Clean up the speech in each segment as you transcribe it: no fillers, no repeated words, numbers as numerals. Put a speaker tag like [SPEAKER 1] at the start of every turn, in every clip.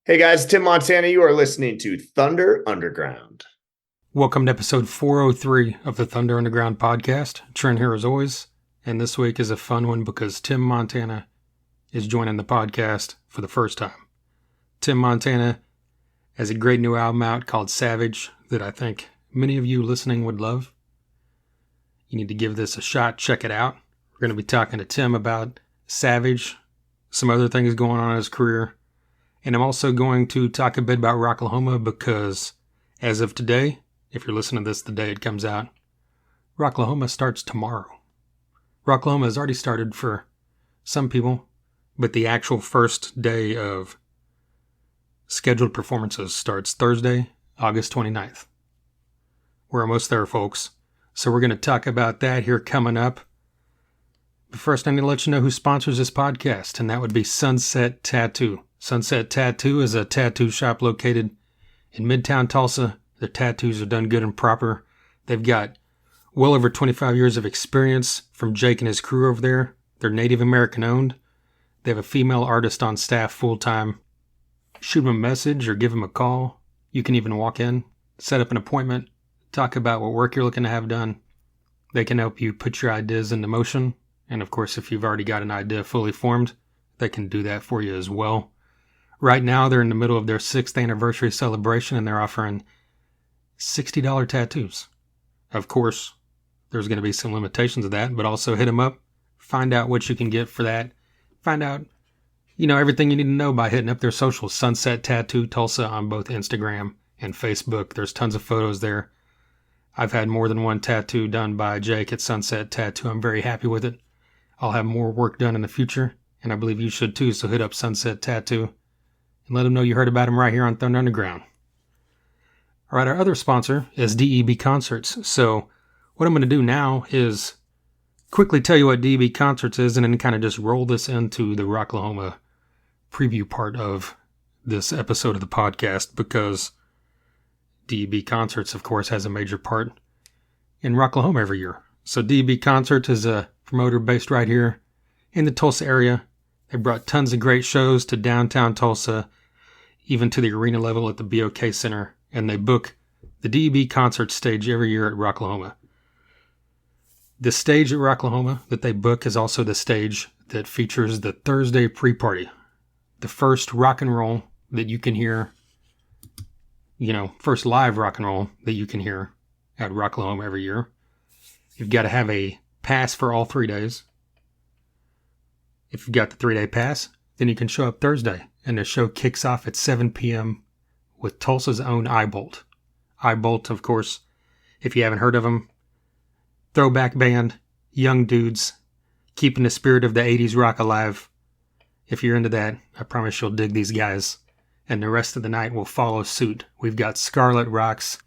[SPEAKER 1] Hey guys, Tim Montana. You are listening to Thunder Underground.
[SPEAKER 2] Welcome to episode 403 of the Thunder Underground podcast. Trent here as always, and this week is a fun one because Tim Montana is joining the podcast for the first time. Tim Montana has a great new album out called Savage that I think many of you listening would love. You need to give this a shot, check it out. We're going to be talking to Tim about Savage, some other things going on in his career, and I'm also going to talk a bit about Rocklahoma because as of today, if you're listening to this the day it comes out, Rocklahoma starts tomorrow. Rocklahoma has already started for some people, but the actual first day of scheduled performances starts Thursday, August 29th. We're almost there, folks. So we're going to talk about that here coming up. But first, I need to let you know who sponsors this podcast, and that would be Sunset Tattoo. Sunset Tattoo is a tattoo shop located in Midtown Tulsa. Their tattoos are done good and proper. They've got well over 25 years of experience from Jake and his crew over there. They're Native American owned. They have a female artist on staff full time. Shoot them a message or give them a call. You can even walk in, set up an appointment, talk about what work you're looking to have done. They can help you put your ideas into motion. And of course, if you've already got an idea fully formed, they can do that for you as well. Right now, they're in the middle of their 6th anniversary celebration, and they're offering $60 tattoos. Of course, there's going to be some limitations of that, but also hit them up. Find out what you can get for that. Find out, everything you need to know by hitting up their socials. Sunset Tattoo Tulsa on both Instagram and Facebook. There's tons of photos there. I've had more than one tattoo done by Jake at Sunset Tattoo. I'm very happy with it. I'll have more work done in the future, and I believe you should too, so hit up Sunset Tattoo and let them know you heard about them right here on Thunder Underground. All right, our other sponsor is DEB Concerts. So what I'm going to do now is quickly tell you what DEB Concerts is and then kind of just roll this into the Rocklahoma preview part of this episode of the podcast because DEB Concerts, of course, has a major part in Rocklahoma every year. So DEB Concerts is a promoter based right here in the Tulsa area. They brought tons of great shows to downtown Tulsa, even to the arena level at the BOK Center, and they book the DEB concert stage every year at Rocklahoma. The stage at Rocklahoma that they book is also the stage that features the Thursday pre-party, the first rock and roll that you can hear, first live rock and roll that you can hear at Rocklahoma every year. You've got to have a pass for all 3 days. If you've got the 3-day pass, then you can show up Thursday, and the show kicks off at 7 p.m. with Tulsa's own Eyebolt. Eyebolt, of course, if you haven't heard of them, throwback band, young dudes, keeping the spirit of the 80s rock alive. If you're into that, I promise you'll dig these guys, and the rest of the night will follow suit. We've got Scarlet Rocks,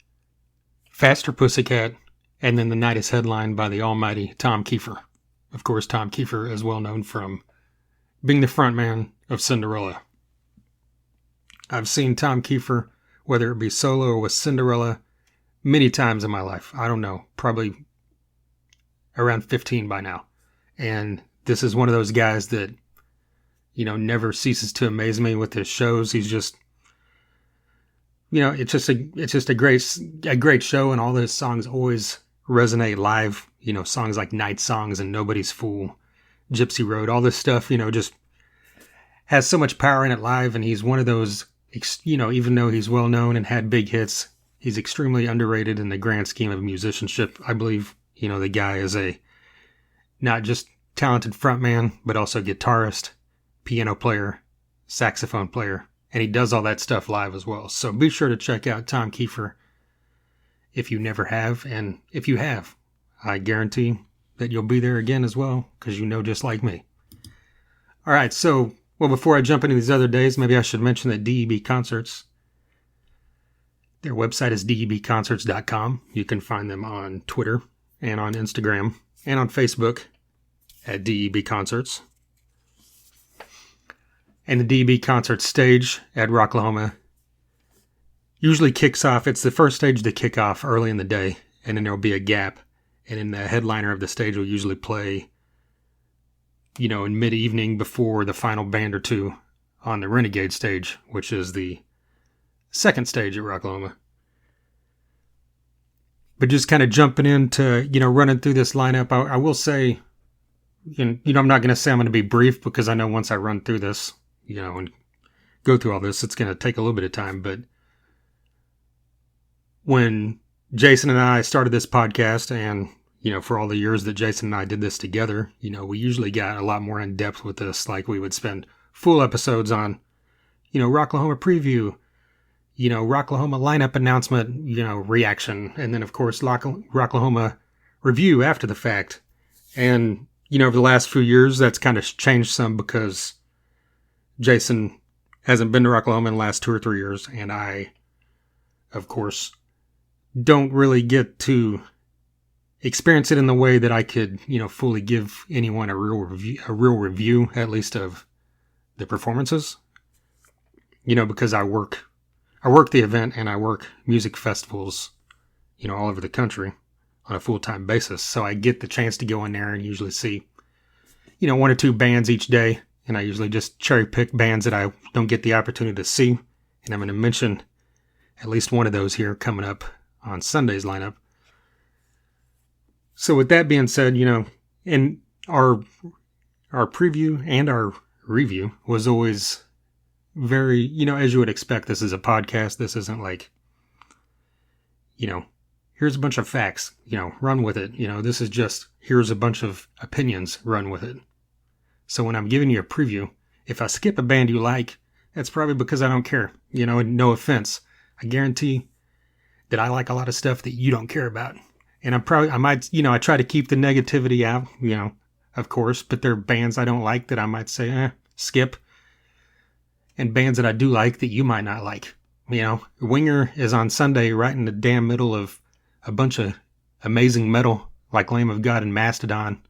[SPEAKER 2] Faster Pussycat, and then the night is headlined by the almighty Tom Kiefer. Of course, Tom Kiefer is well known from being the frontman of Cinderella. I've seen Tom Kiefer, whether it be solo or with Cinderella, many times in my life. I don't know, probably around 15 by now. And this is one of those guys that, never ceases to amaze me with his shows. He's just, it's just a great show, and all his songs always resonate live. Songs like Night Songs and Nobody's Fool, Gypsy Road, all this stuff, just has so much power in it live. And he's one of those, even though he's well known and had big hits, he's extremely underrated in the grand scheme of musicianship. I believe, the guy is a not just talented frontman, but also guitarist, piano player, saxophone player, and he does all that stuff live as well. So be sure to check out Tom Kiefer if you never have, and if you have, I guarantee that you'll be there again as well, because just like me. All right, so, before I jump into these other days, maybe I should mention that DEB Concerts, their website is debconcerts.com. You can find them on Twitter and on Instagram and on Facebook at DEB Concerts. And the DEB Concert stage at Rocklahoma usually kicks off. It's the first stage to kick off early in the day, and then there'll be a gap. And then the headliner of the stage will usually play, in mid-evening before the final band or two on the Renegade stage, which is the second stage at Rocklahoma. But just kind of jumping into, running through this lineup, I will say, I'm not going to say I'm going to be brief because I know once I run through this, and go through all this, it's going to take a little bit of time. But when Jason and I started this podcast, and, for all the years that Jason and I did this together, we usually got a lot more in depth with this. Like we would spend full episodes on, Rocklahoma preview, Rocklahoma lineup announcement, reaction. And then, of course, Rocklahoma review after the fact. And, over the last few years, that's kind of changed some because Jason hasn't been to Rocklahoma in the last 2 or 3 years. And I, of course, don't really get to experience it in the way that I could, fully give anyone a real review, at least of the performances, because I work the event and I work music festivals, all over the country on a full-time basis. So I get the chance to go in there and usually see, 1 or 2 bands each day. And I usually just cherry pick bands that I don't get the opportunity to see. And I'm going to mention at least one of those here coming up on Sunday's lineup. So with that being said, in our preview and our review was always very, as you would expect, this is a podcast. This isn't like, here's a bunch of facts, run with it. This is just, here's a bunch of opinions, run with it. So when I'm giving you a preview, if I skip a band you like, that's probably because I don't care, and no offense. I guarantee that I like a lot of stuff that you don't care about. And I try to keep the negativity out, of course, but there are bands I don't like that I might say, skip. And bands that I do like that you might not like. Winger is on Sunday right in the damn middle of a bunch of amazing metal like Lamb of God and Mastodon.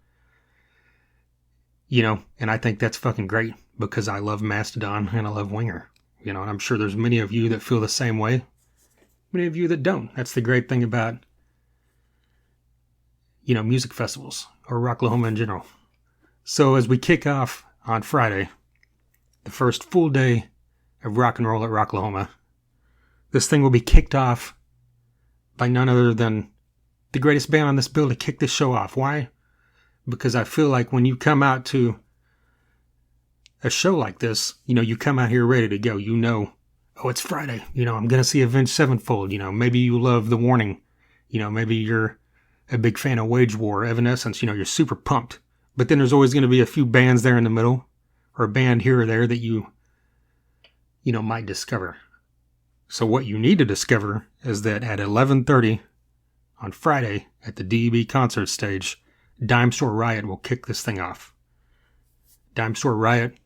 [SPEAKER 2] And I think that's fucking great because I love Mastodon and I love Winger. And I'm sure there's many of you that feel the same way. Many of you that don't. That's the great thing about, music festivals or Rocklahoma in general. So as we kick off on Friday, the first full day of rock and roll at Rocklahoma, this thing will be kicked off by none other than the greatest band on this bill to kick this show off. Why? Because I feel like when you come out to a show like this, you come out here ready to go. Oh, it's Friday. I'm going to see Avenged Sevenfold. Maybe you love The Warning. Maybe you're a big fan of Wage War, Evanescence. You're super pumped. But then there's always going to be a few bands there in the middle, or a band here or there that you might discover. So what you need to discover is that at 11:30 on Friday at the DEB concert stage, Dime Store Riot will kick this thing off. Dime Store Riot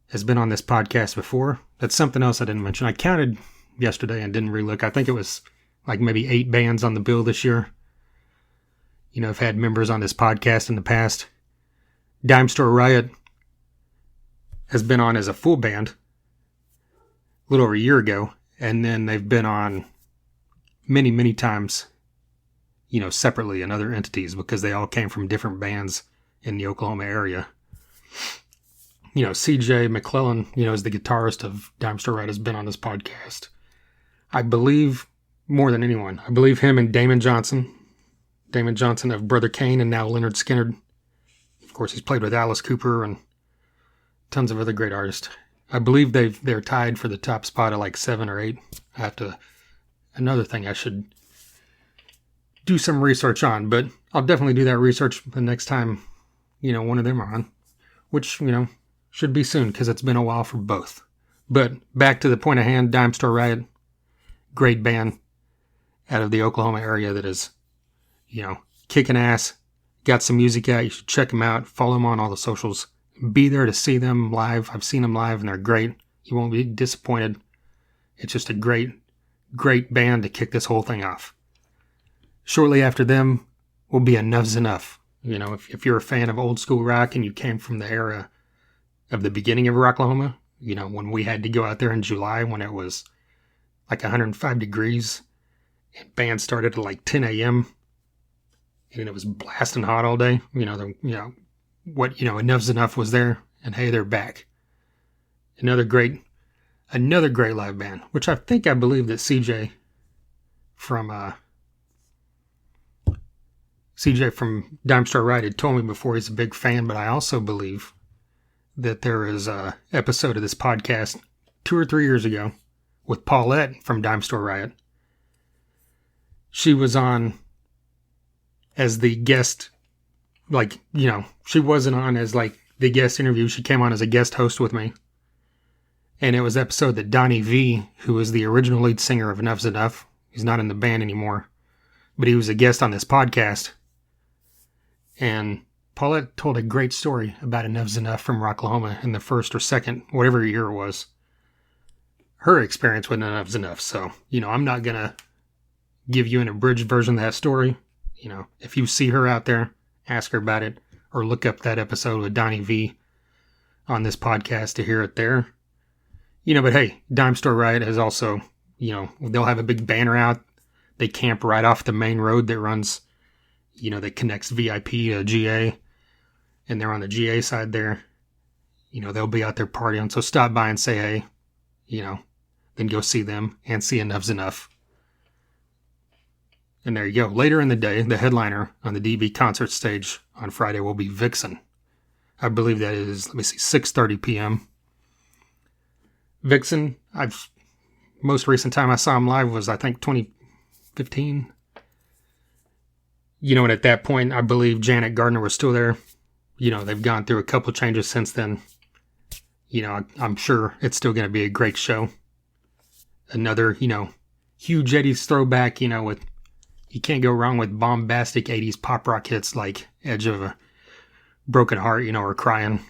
[SPEAKER 2] has been on this podcast before. That's something else I didn't mention. I counted yesterday and didn't relook. I think it was like maybe 8 bands on the bill this year. I've had members on this podcast in the past. Dime Store Riot has been on as a full band a little over a year ago. And then they've been on many, many times, separately in other entities because they all came from different bands in the Oklahoma area. CJ McClellan, is the guitarist of Dime Store Riot, has been on this podcast. I believe more than anyone. I believe him and Damon Johnson of Brother Kane and now Leonard Skinner. Of course, he's played with Alice Cooper and tons of other great artists. I believe they're tied for the top spot at like 7 or 8. Another thing I should do some research on, but I'll definitely do that research the next time, one of them are on, which, should be soon because it's been a while for both. But back to the point at hand, Dime Store Riot, great band out of the Oklahoma area that is, kicking ass, got some music out. You should check them out, follow them on all the socials. Be there to see them live. I've seen them live and they're great. You won't be disappointed. It's just a great, great band to kick this whole thing off. Shortly after them will be Enough's Enough. If you're a fan of old school rock and you came from the era of the beginning of Rocklahoma, when we had to go out there in July when it was like 105 degrees and band started at like 10 a.m. and it was blasting hot all day, Enough's Enough was there, and hey, they're back. Another great live band, which I believe that CJ from Dime Star Ride had told me before he's a big fan, but I also believe that there is a episode of this podcast 2 or 3 years ago with Paulette from Dime Store Riot. She was on as the guest, she wasn't on as the guest interview. She came on as a guest host with me. And it was the episode that Donnie V, who was the original lead singer of Enough's Enough, he's not in the band anymore, but he was a guest on this podcast. And Paulette told a great story about Enough's Enough from Rocklahoma in the first or second, whatever year it was, her experience with Enough's Enough. So, I'm not going to give you an abridged version of that story. If you see her out there, ask her about it, or look up that episode with Donnie V on this podcast to hear it there. But hey, Dime Store Riot has also, they'll have a big banner out. They camp right off the main road that runs, that connects VIP to GA. And they're on the GA side there. They'll be out there partying. So stop by and say hey, then go see them and see Enough's Enough. And there you go. Later in the day, the headliner on the DB concert stage on Friday will be Vixen. I believe that is, 6:30 p.m. Vixen, most recent time I saw him live was, 2015. And at that point, I believe Janet Gardner was still there. They've gone through a couple changes since then. I'm sure it's still going to be a great show. Another, huge 80s throwback, with, you can't go wrong with bombastic 80s pop rock hits like Edge of a Broken Heart, or Crying.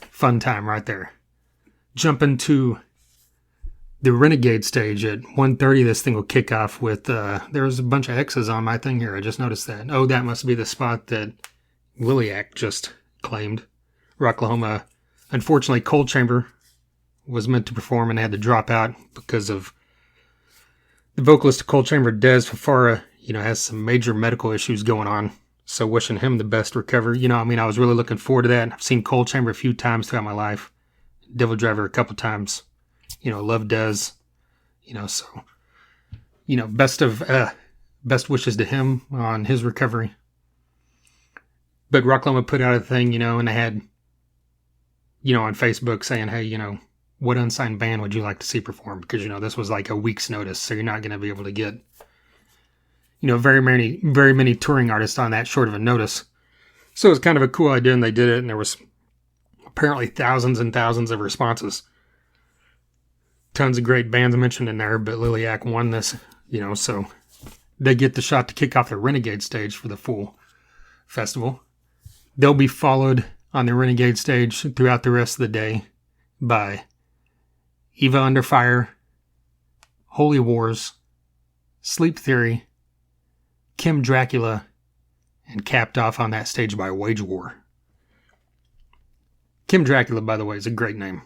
[SPEAKER 2] Fun time right there. Jumping to the Renegade stage at 1:30, this thing will kick off with, there's a bunch of X's on my thing here. I just noticed that. Oh, that must be the spot that Liliac just claimed. Rocklahoma, unfortunately, Cold Chamber was meant to perform and had to drop out because of the vocalist of Cold Chamber, Des Fafara, has some major medical issues going on. So wishing him the best recovery. I was really looking forward to that. I've seen Cold Chamber a few times throughout my life. Devil Driver a couple times. Love Des. So, best wishes to him on his recovery. But Rocklahoma put out a thing, and they had, on Facebook saying, hey, what unsigned band would you like to see perform? Because, this was like a week's notice, so you're not going to be able to get, very many touring artists on that short of a notice. So it was kind of a cool idea, and they did it, and there was apparently thousands and thousands of responses. Tons of great bands mentioned in there, but Liliac won this, so they get the shot to kick off the Renegade stage for the full festival. They'll be followed on the Renegade stage throughout the rest of the day by Eva Under Fire, Holy Wars, Sleep Theory, Kim Dracula, and capped off on that stage by Wage War. Kim Dracula, by the way, is a great name.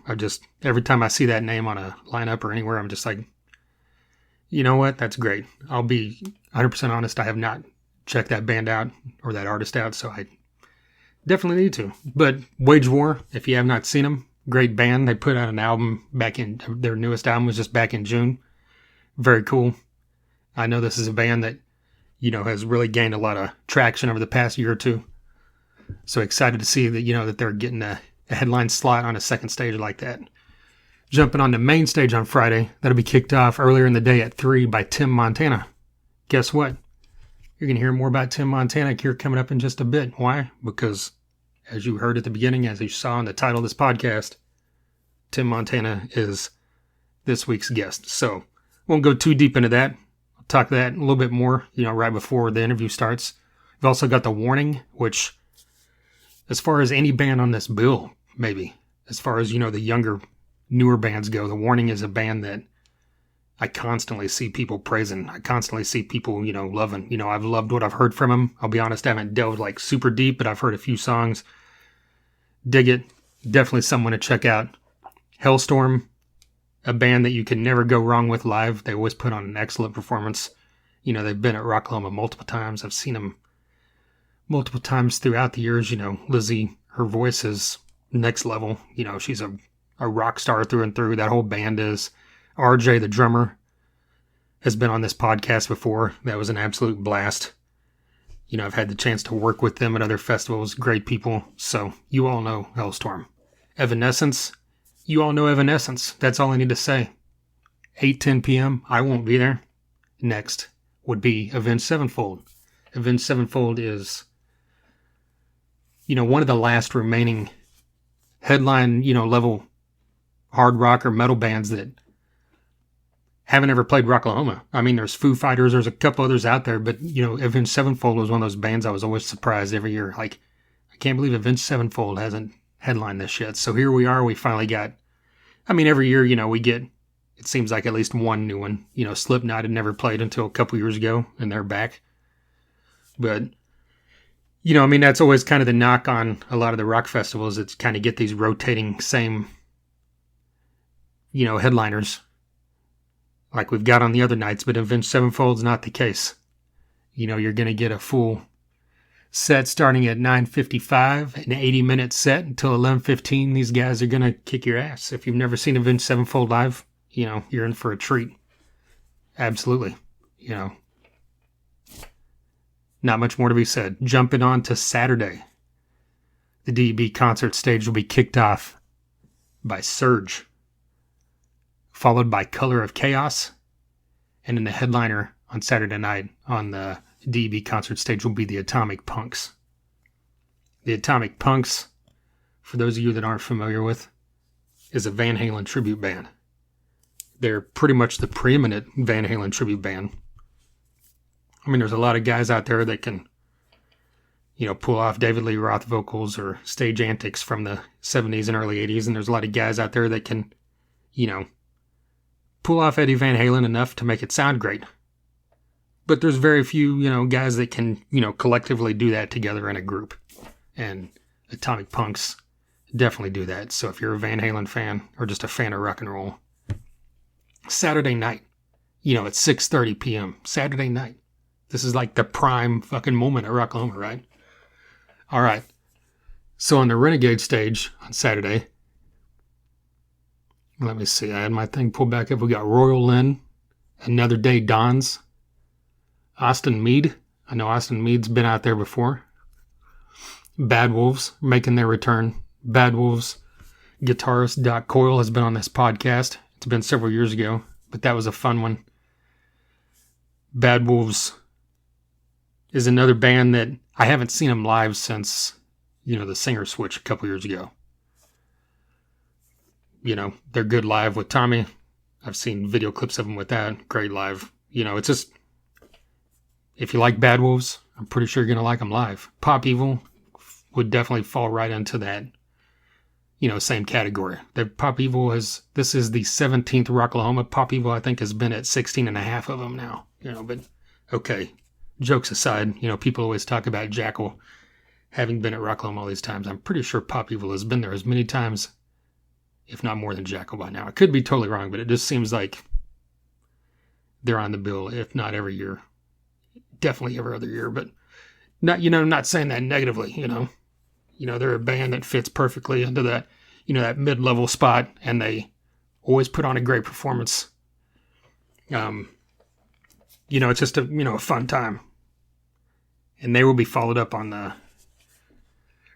[SPEAKER 2] Every time I see that name on a lineup or anywhere, I'm just like, you know what? That's great. I'll be 100% honest. I have not checked that band out or that artist out, so I definitely need to. But Wage War, if you have not seen them, great band. They put out an album their newest album was just back in June. Very cool. I know this is a band that, has really gained a lot of traction over the past year or two. So excited to see that, that they're getting a headline slot on a second stage like that. Jumping on the main stage on Friday, that'll be kicked off earlier in the day at 3 by Tim Montana. Guess what? You're going to hear more about Tim Montana here coming up in just a bit. Why? Because, as you heard at the beginning, as you saw in the title of this podcast, Tim Montana is this week's guest. So, won't go too deep into that. I'll talk that a little bit more, right before the interview starts. We've also got The Warning, which, as far as any band on this bill, maybe, as far as, the younger, newer bands go, The Warning is a band that I constantly see people praising. I constantly see people, loving. I've loved what I've heard from them. I'll be honest, I haven't delved super deep, but I've heard a few songs. Dig it. Definitely someone to check out. Hellstorm, a band that you can never go wrong with live. They always put on an excellent performance. They've been at Rocklahoma multiple times. I've seen them multiple times throughout the years. Lizzie, her voice is next level. She's a a rock star through and through. That whole band is. RJ, the drummer, has been on this podcast before. That was an absolute blast. You know, I've had the chance to work with them at other festivals. Great people. So you all know Hellstorm. Evanescence. You all know Evanescence. That's all I need to say. 8:10 p.m. I won't be there. Next would be Avenged Sevenfold. Avenged Sevenfold is, you know, one of the last remaining headline, you know, level hard rock or metal bands that haven't ever played Rocklahoma. I mean, there's Foo Fighters, there's a couple others out there, but, you know, Avenged Sevenfold was one of those bands I was always surprised every year. Like, I can't believe Avenged Sevenfold hasn't headlined this yet. So here we are. We finally got, I mean, every year, you know, we get, it seems like at least one new one. You know, Slipknot had never played until a couple years ago, and they're back. But, you know, I mean, that's always kind of the knock on a lot of the rock festivals. It's kind of get these rotating same, you know, headliners like we've got on the other nights, but Avenged Sevenfold's not the case. You know, you're going to get a full set starting at 9:55, an 80-minute set until 11:15. These guys are going to kick your ass. If you've never seen Avenged Sevenfold live, you know, you're in for a treat. Absolutely. You know, not much more to be said. Jumping on to Saturday, the DB concert stage will be kicked off by Surge, followed by Color of Chaos, and then the headliner on Saturday night on the DB concert stage will be the Atomic Punks. The Atomic Punks, for those of you that aren't familiar with, is a Van Halen tribute band. They're pretty much the preeminent Van Halen tribute band. I mean, there's a lot of guys out there that can, you know, pull off David Lee Roth vocals or stage antics from the 70s and early 80s, and there's a lot of guys out there that can, you know, pull off Eddie Van Halen enough to make it sound great. But there's very few, you know, guys that can, you know, collectively do that together in a group. And Atomic Punks definitely do that. So if you're a Van Halen fan or just a fan of rock and roll, Saturday night, you know, at 6:30 p.m. Saturday night. This is like the prime fucking moment at Rocklahoma, right? All right. So on the Renegade stage on Saturday, let me see. I had my thing pulled back up. We got Royal Lynn, Another Day Dawns, Austin Mead. I know Austin Mead's been out there before. Bad Wolves making their return. Bad Wolves guitarist Doc Coyle has been on this podcast. It's been several years ago, but that was a fun one. Bad Wolves is another band that I haven't seen them live since, you know, the singer switch a couple years ago. You know, they're good live with Tommy. I've seen video clips of them with that. Great live. You know, it's just, if you like Bad Wolves, I'm pretty sure you're going to like them live. Pop Evil would definitely fall right into that, you know, same category. The Pop Evil this is the 17th Rocklahoma. Pop Evil, I think, has been at 16 and a half of them now, you know, but okay. Jokes aside, you know, people always talk about Jackal having been at Rocklahoma all these times. I'm pretty sure Pop Evil has been there as many times, if not more than Jackal by now. I could be totally wrong, but it just seems like they're on the bill, if not every year. Definitely every other year, but not, you know, not saying that negatively, you know. You know, they're a band that fits perfectly into that, you know, that mid-level spot, and they always put on a great performance. You know, it's just a fun time. And they will be followed up on the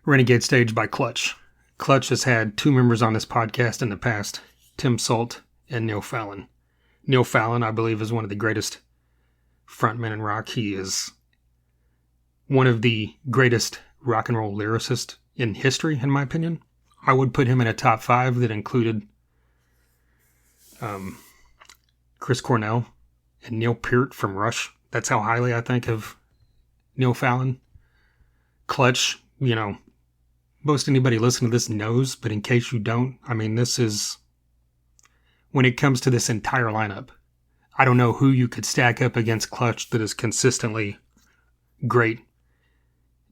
[SPEAKER 2] Renegade stage by Clutch. Clutch has had two members on this podcast in the past, Tim Salt and Neil Fallon. Neil Fallon, I believe, is one of the greatest frontmen in rock. He is one of the greatest rock and roll lyricists in history, in my opinion. I would put him in a top 5 that included Chris Cornell and Neil Peart from Rush. That's how highly I think of Neil Fallon. Clutch, you know, most anybody listening to this knows, but in case you don't, I mean, this is, when it comes to this entire lineup, I don't know who you could stack up against Clutch that is consistently great,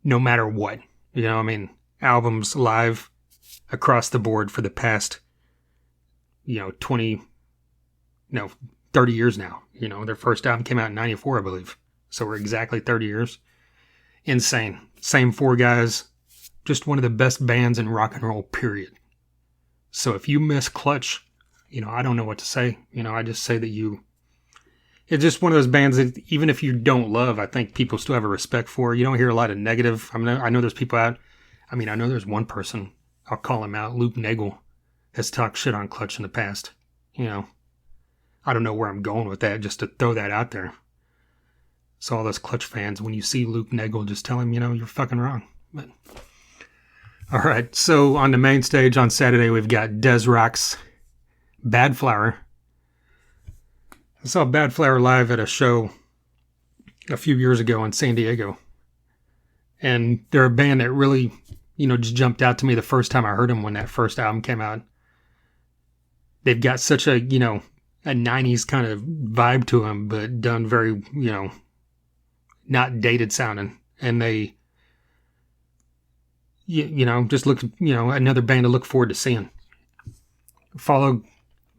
[SPEAKER 2] no matter what. You know, I mean, albums live across the board for the past, you know, 30 years now. You know, their first album came out in 94, I believe. So we're exactly 30 years. Insane. Same 4 guys. Just one of the best bands in rock and roll, period. So if you miss Clutch, I don't know what to say. I just say that it's just one of those bands that even if you don't love, I think people still have a respect for. You don't hear a lot of negative. I know there's people out. I know there's one person, I'll call him out, Luke Nagel, has talked shit on Clutch in the past. I don't know where I'm going with that, just to throw that out there. So all those Clutch fans, when you see Luke Nagel, just tell him, you're fucking wrong. But all right, so on the main stage on Saturday, we've got Des Rock's Bad Flower. I saw Bad Flower live at a show a few years ago in San Diego. And they're a band that really, just jumped out to me the first time I heard them when that first album came out. They've got such a 90s kind of vibe to them, but done very, not dated sounding. And they, just look, another band to look forward to seeing. Followed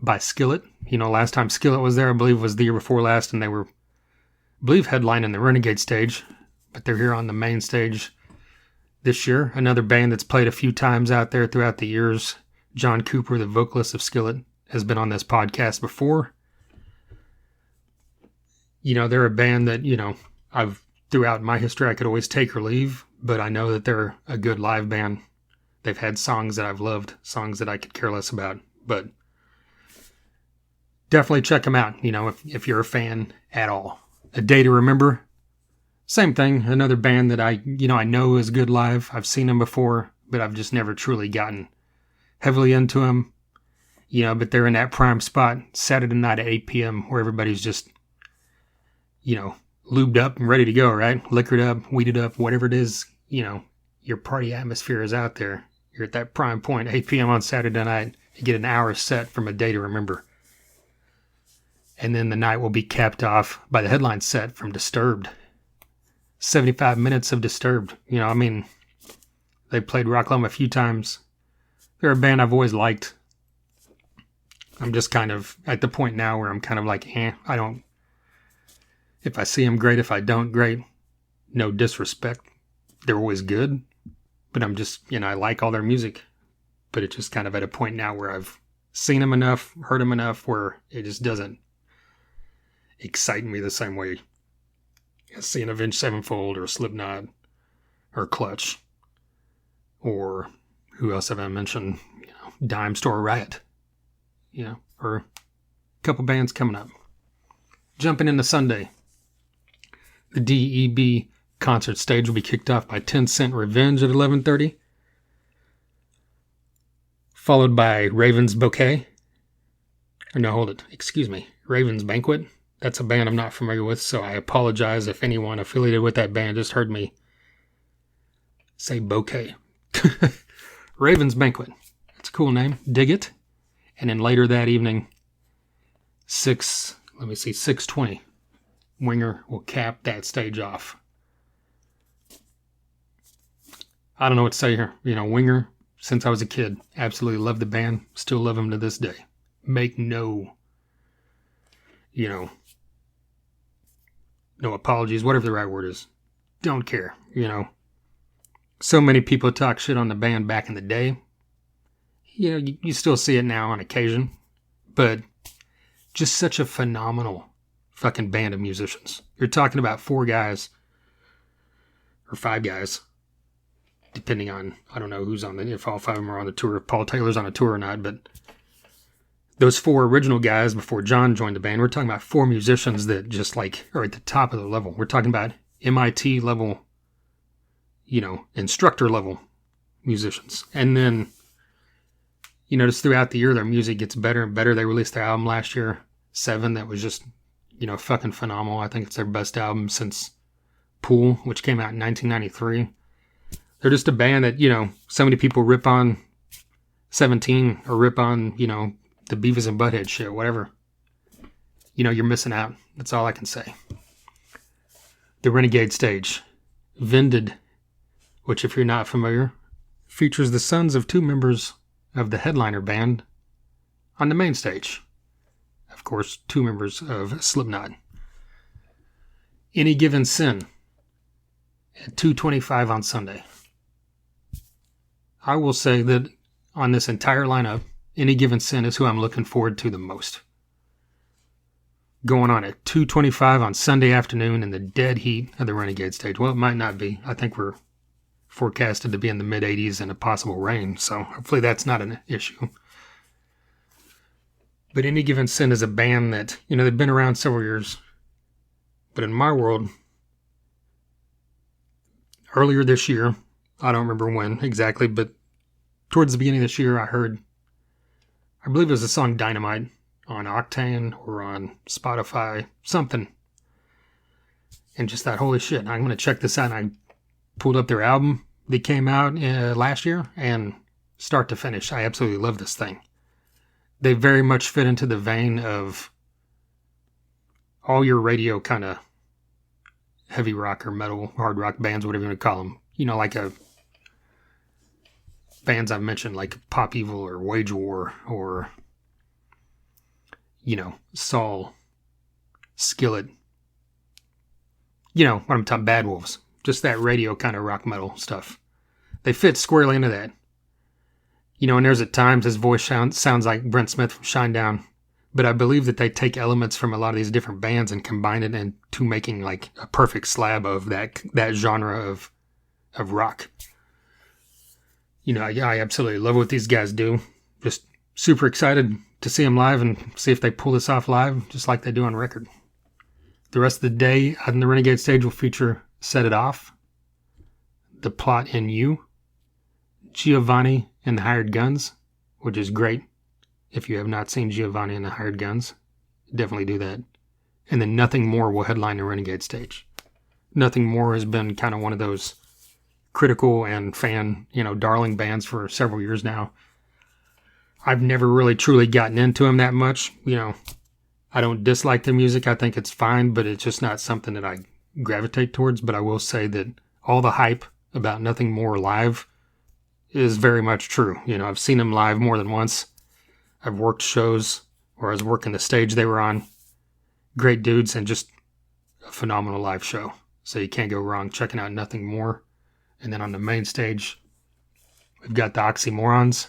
[SPEAKER 2] by Skillet. Last time Skillet was there, I believe was the year before last, and they were, I believe, headlining the Renegade stage, but they're here on the main stage this year. Another band that's played a few times out there throughout the years. John Cooper, the vocalist of Skillet, has been on this podcast before. They're a band that, I've, throughout my history, I could always take or leave, but I know that they're a good live band. They've had songs that I've loved, songs that I could care less about, but definitely check them out, if you're a fan at all. A Day to Remember, same thing, another band that I know is good live. I've seen them before, but I've just never truly gotten heavily into them, but they're in that prime spot Saturday night at 8 p.m. where everybody's just, lubed up and ready to go, right? Liquored up, weeded up, whatever it is, your party atmosphere is out there. You're at that prime point, 8 p.m. on Saturday night. You get an hour set from A Day to Remember. And then the night will be capped off by the headline set from Disturbed. 75 minutes of Disturbed. They played Rocklahoma a few times. They're a band I've always liked. I'm just kind of at the point now where I'm kind of like, I don't, if I see them, great. If I don't, great. No disrespect. They're always good. But I'm just, I like all their music. But it's just kind of at a point now where I've seen them enough, heard them enough, where it just doesn't excite me the same way as seeing Avenged Sevenfold or Slipknot or Clutch. Or who else have I mentioned? Dime Store Riot. Or a couple bands coming up. Jumping into Sunday. The DEB concert stage will be kicked off by 10 Cent Revenge at 11:30. Followed by Raven's Bouquet. Or no, hold it. Excuse me. Raven's Banquet. That's a band I'm not familiar with, so I apologize if anyone affiliated with that band just heard me say bouquet. Raven's Banquet. That's a cool name. Dig it. And then later that evening, 6:20, Winger will cap that stage off. I don't know what to say here. Winger, since I was a kid, absolutely love the band. Still love them to this day. Make no apologies, whatever the right word is. Don't care, So many people talk shit on the band back in the day. You still see it now on occasion. But just such a phenomenal fucking band of musicians. You're talking about 4 guys, or 5 guys, depending on, I don't know who's on if all 5 of them are on the tour, if Paul Taylor's on a tour or not, but those 4 original guys before John joined the band, we're talking about 4 musicians that just are at the top of the level. We're talking about MIT level, instructor level musicians. And then, just throughout the year, their music gets better and better. They released their album last year, 7, that was just, fucking phenomenal. I think it's their best album since Pool, which came out in 1993. They're just a band that, so many people rip on 17 or rip on, the Beavis and Butthead shit, whatever. You're missing out. That's all I can say. The Renegade stage. Vended, which if you're not familiar, features the sons of 2 members of the headliner band on the main stage. Of course, 2 members of Slipknot. Any Given Sin at 2:25 on Sunday. I will say that on this entire lineup, Any Given Sin is who I'm looking forward to the most. Going on at 2:25 on Sunday afternoon in the dead heat of the Renegade stage. Well, it might not be. I think we're forecasted to be in the mid-80s and a possible rain, so hopefully that's not an issue. But Any Given Sin is a band that, they've been around several years. But in my world, earlier this year, I don't remember when exactly, but towards the beginning of this year, I believe it was the song Dynamite on Octane or on Spotify, something. And just thought, holy shit, I'm going to check this out. And I pulled up their album that came out last year, and start to finish, I absolutely love this thing. They very much fit into the vein of all your radio kind of heavy rock or metal, hard rock bands, whatever you want to call them. Like bands I've mentioned, like Pop Evil or Wage War or, Saul, Skillet. What I'm talking, Bad Wolves. Just that radio kind of rock metal stuff. They fit squarely into that. And there's at times his voice sounds like Brent Smith from Shinedown. But I believe that they take elements from a lot of these different bands and combine it into making like a perfect slab of that genre of rock. I absolutely love what these guys do. Just super excited to see them live and see if they pull this off live, just like they do on record. The rest of the day on the Renegade stage will feature Set It Off, The Plot in You, Giovanni and the Hired Guns, which is great. If you have not seen Giovanni and the Hired Guns, definitely do that. And then Nothing More will headline the Renegade stage. Nothing More has been kind of one of those critical and fan, darling bands for several years now. I've never really truly gotten into them that much. I don't dislike their music. I think it's fine, but it's just not something that I gravitate towards. But I will say that all the hype about Nothing More live is very much true. I've seen them live more than once. I've worked shows where I was working the stage they were on. Great dudes and just a phenomenal live show. So you can't go wrong checking out Nothing More. And then on the main stage, we've got the Oxymorons.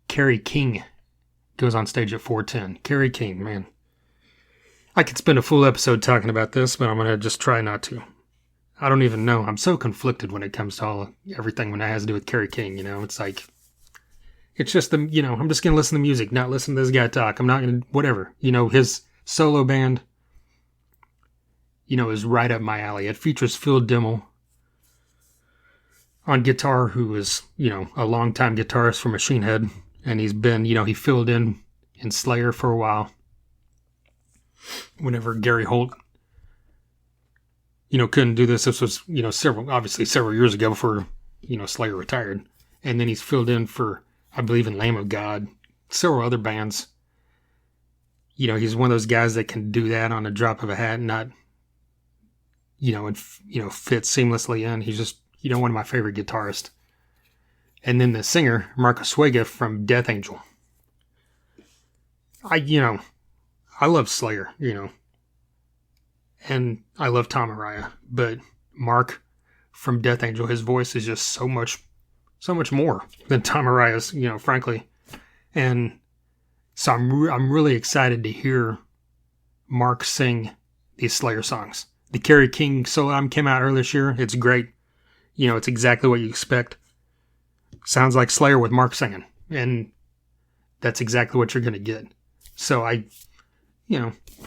[SPEAKER 2] Kerry King goes on stage at 4:10. Kerry King, man. I could spend a full episode talking about this, but I'm going to just try not to. I don't even know. I'm so conflicted when it comes to everything when it has to do with Kerry King. It's like, it's just I'm just going to listen to music, not listen to this guy talk. I'm not going to, whatever. His solo band, is right up my alley. It features Phil Dimmel on guitar, who is, a longtime guitarist for Machine Head. And he's been, he filled in Slayer for a while. Whenever Gary Holt, couldn't do this. This was, several years ago before, Slayer retired. And then he's filled in for, I believe, in Lamb of God, several other bands. He's one of those guys that can do that on a drop of a hat and not, fit seamlessly in. He's just, one of my favorite guitarists. And then the singer, Marco Suega from Death Angel. I love Slayer, and I love Tom Araya, but Mark from Death Angel, his voice is just so much more than Tom Araya's, frankly. And so I'm really excited to hear Mark sing these Slayer songs. The Kerry King solo album came out earlier this year. It's great. It's exactly what you expect. Sounds like Slayer with Mark singing. And that's exactly what you're going to get. So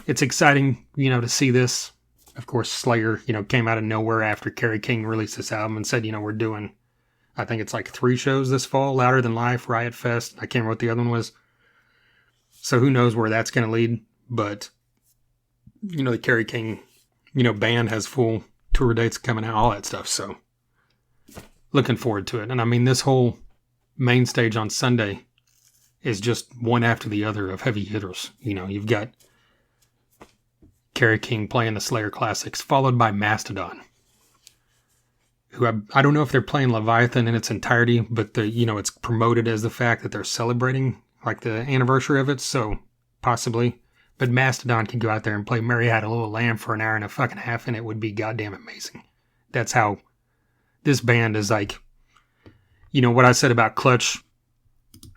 [SPEAKER 2] it's exciting, to see this. Of course, Slayer, came out of nowhere after Kerry King released this album and said, we're doing, I think it's like 3 shows this fall, Louder Than Life, Riot Fest. I can't remember what the other one was. So who knows where that's going to lead. But, the Kerry King, band has full tour dates coming out, all that stuff. So looking forward to it. And this whole main stage on Sunday is just one after the other of heavy hitters. You've got Kerry King playing the Slayer classics, followed by Mastodon, who I don't know if they're playing Leviathan in its entirety, but it's promoted as the fact that they're celebrating like the anniversary of it, so possibly. But Mastodon can go out there and play Mary Had a Little Lamb for an hour and a fucking half, and it would be goddamn amazing. That's how this band is like, what I said about Clutch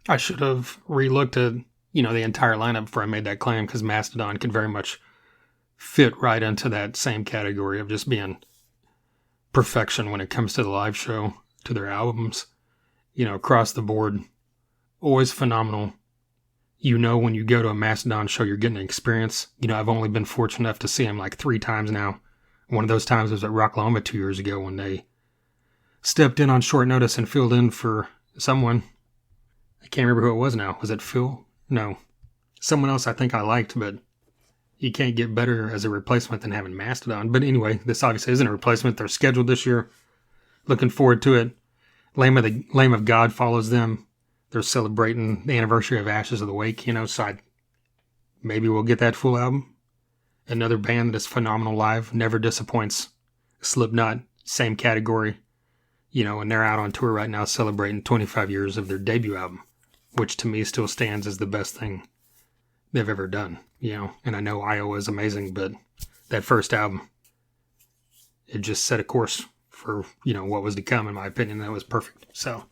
[SPEAKER 2] I should have re-looked at, the entire lineup before I made that claim, because Mastodon could very much fit right into that same category of just being perfection when it comes to the live show, to their albums, across the board. Always phenomenal. When you go to a Mastodon show, you're getting an experience. I've only been fortunate enough to see him like 3 times now. One of those times was at Rocklahoma 2 years ago when they stepped in on short notice and filled in for someone. I can't remember who it was now. Was it Phil? No. Someone else I think I liked, but you can't get better as a replacement than having Mastodon. But anyway, this obviously isn't a replacement. They're scheduled this year. Looking forward to it. Lamb of God follows them. They're celebrating the anniversary of Ashes of the Wake, so maybe we'll get that full album. Another band that's phenomenal live, never disappoints. Slipknot, same category, and they're out on tour right now celebrating 25 years of their debut album, which to me still stands as the best thing they've ever done, and I know Iowa is amazing, but that first album, it just set a course for, what was to come, in my opinion. That was perfect. So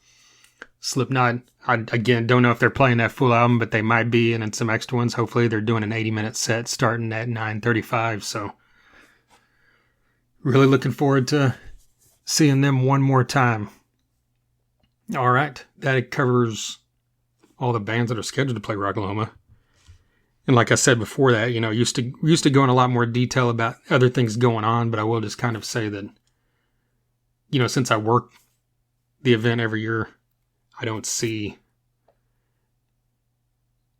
[SPEAKER 2] Slipknot, I, again, don't know if they're playing that full album, but they might be, and then some extra ones. Hopefully they're doing an 80-minute set starting at 9:35, so really looking forward to seeing them one more time. All right, that covers all the bands that are scheduled to play Rocklahoma. And like I said before that, used to go in a lot more detail about other things going on, but I will just kind of say that, since I work the event every year, I don't see,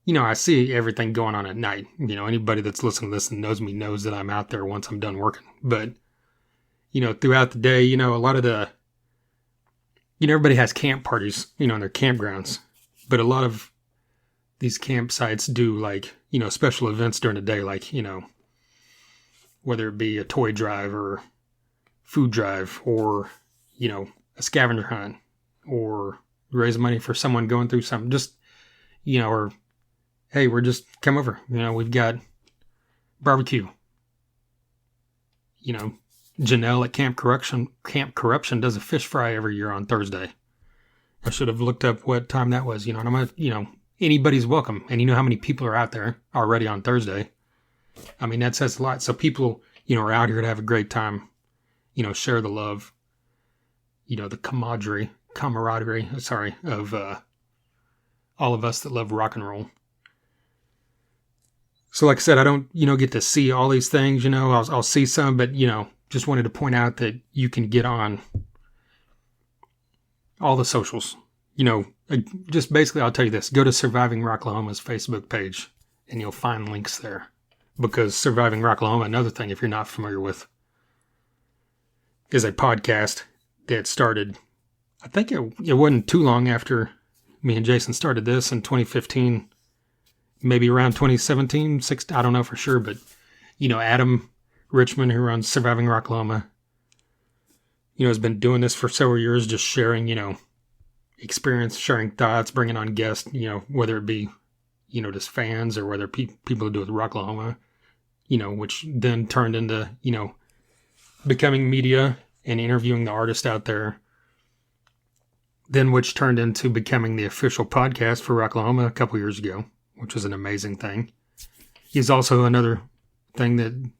[SPEAKER 2] I see everything going on at night. Anybody that's listening to this and knows me knows that I'm out there once I'm done working. But, throughout the day, a lot of the, everybody has camp parties, in their campgrounds. But a lot of these campsites do like, special events during the day, like, whether it be a toy drive or food drive or, a scavenger hunt or raise money for someone going through something, just, or, hey, we're just come over, we've got barbecue. Janelle at Camp Corruption does a fish fry every year on Thursday. I should have looked up what time that was, and I'm gonna, anybody's welcome. And how many people are out there already on Thursday. I mean, that says a lot. So people, are out here to have a great time, share the love, the camaraderie, of all of us that love rock and roll. So like I said, I don't, get to see all these things, I'll see some, but, just wanted to point out that you can get on all the socials. Just basically, I'll tell you this. Go to Surviving Rocklahoma's Facebook page, and you'll find links there. Because Surviving Rocklahoma, another thing, if you're not familiar with, is a podcast that started, I think it wasn't too long after me and Jason started this in 2015, maybe around 2017, I don't know for sure, but, Adam Richmond, who runs Surviving Rocklahoma, has been doing this for several years, just sharing, experience, sharing thoughts, bringing on guests, whether it be, just fans or whether people who do with Rocklahoma, which then turned into, becoming media and interviewing the artist out there. Then which turned into becoming the official podcast for Rocklahoma a couple years ago, which was an amazing thing. He's also another thing that,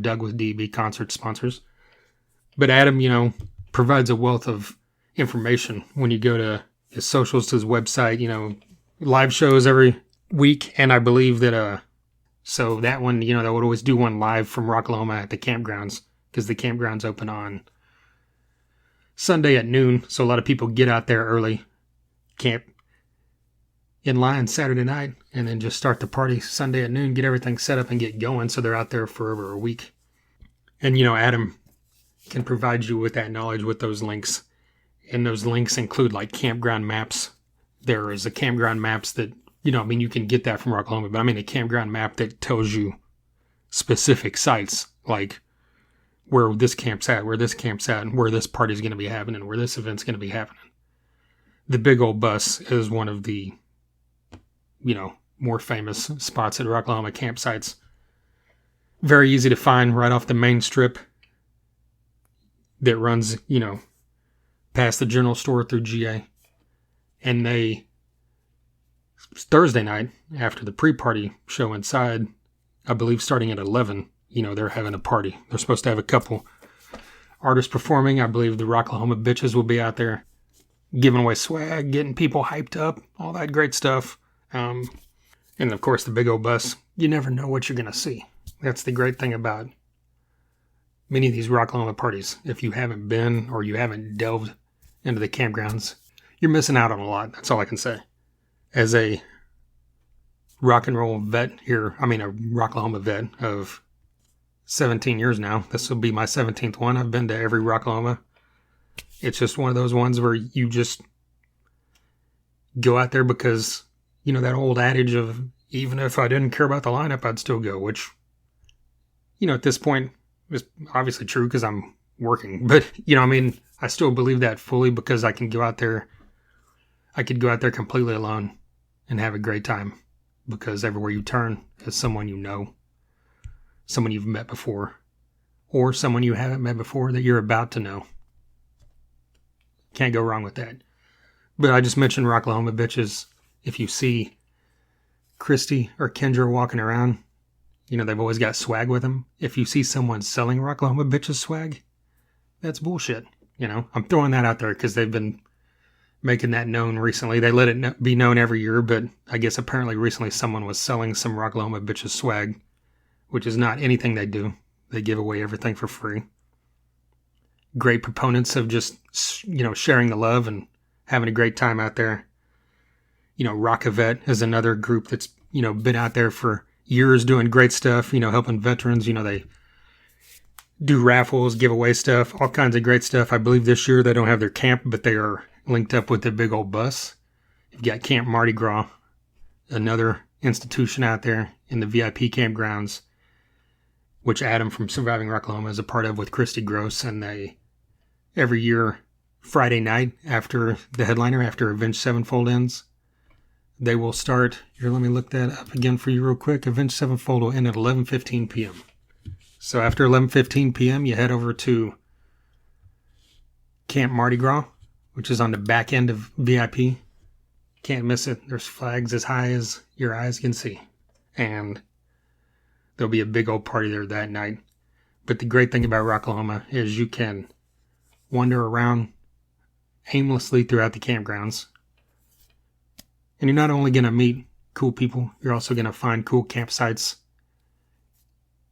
[SPEAKER 2] Doug with DB Concert sponsors. But Adam, provides a wealth of information when you go to his socials, to his website, live shows every week. And I believe that, so that one, they would always do one live from Rocklahoma at the campgrounds, because the campgrounds open on Sunday at noon. So a lot of people get out there early, camp in line Saturday night, and then just start the party Sunday at noon, get everything set up and get going. So they're out there for over a week. And, Adam can provide you with that knowledge with those links. And those links include like campground maps. There is a campground maps that, you can get that from Rocklahoma, but a campground map that tells you specific sites, like where this camp's at, where this camp's at, and where this party's going to be happening, where this event's going to be happening. The Big Old Bus is one of the, more famous spots at Rocklahoma campsites. Very easy to find right off the main strip that runs, past the general store through GA. And they Thursday night, after the pre-party show inside, I believe starting at 11, they're having a party. They're supposed to have a couple artists performing. I believe the Rocklahoma Bitches will be out there giving away swag, getting people hyped up, all that great stuff. And of course, the big old bus. You never know what you're going to see. That's the great thing about many of these Rocklahoma parties. If you haven't been or you haven't delved into the campgrounds, you're missing out on a lot. That's all I can say. As a rock and roll vet here, a Rocklahoma vet of 17 years now. This will be my 17th one. I've been to every Rocklahoma. It's just one of those ones where you just go out there because, that old adage of even if I didn't care about the lineup, I'd still go, which, at this point is obviously true because I'm working. But, I still believe that fully because I can go out there. I could go out there completely alone and have a great time because everywhere you turn is someone you know, someone you've met before, or someone you haven't met before that you're about to know. Can't go wrong with that. But I just mentioned Rocklahoma Bitches. If you see Christy or Kendra walking around, they've always got swag with them. If you see someone selling Rocklahoma Bitches swag, that's bullshit. I'm throwing that out there because they've been making that known recently. They let it be known every year, but I guess apparently recently someone was selling some Rocklahoma Bitches swag, which is not anything they do. They give away everything for free. Great proponents of just, sharing the love and having a great time out there. Rockavet is another group that's, been out there for years doing great stuff, helping veterans. They do raffles, give away stuff, all kinds of great stuff. I believe this year they don't have their camp, but they are linked up with the big old bus. You've got Camp Mardi Gras, another institution out there in the VIP campgrounds, which Adam from Surviving Rocklahoma is a part of with Christy Gross. And they, every year, Friday night after the headliner, after Avenged Sevenfold ends, they will start, here, let me look that up again for you real quick. Avenged Sevenfold will end at 11:15 p.m. So after 11:15 p.m., you head over to Camp Mardi Gras, which is on the back end of VIP. Can't miss it. There's flags as high as your eyes can see. And there'll be a big old party there that night. But the great thing about Rocklahoma is you can wander around aimlessly throughout the campgrounds. And you're not only going to meet cool people, you're also going to find cool campsites.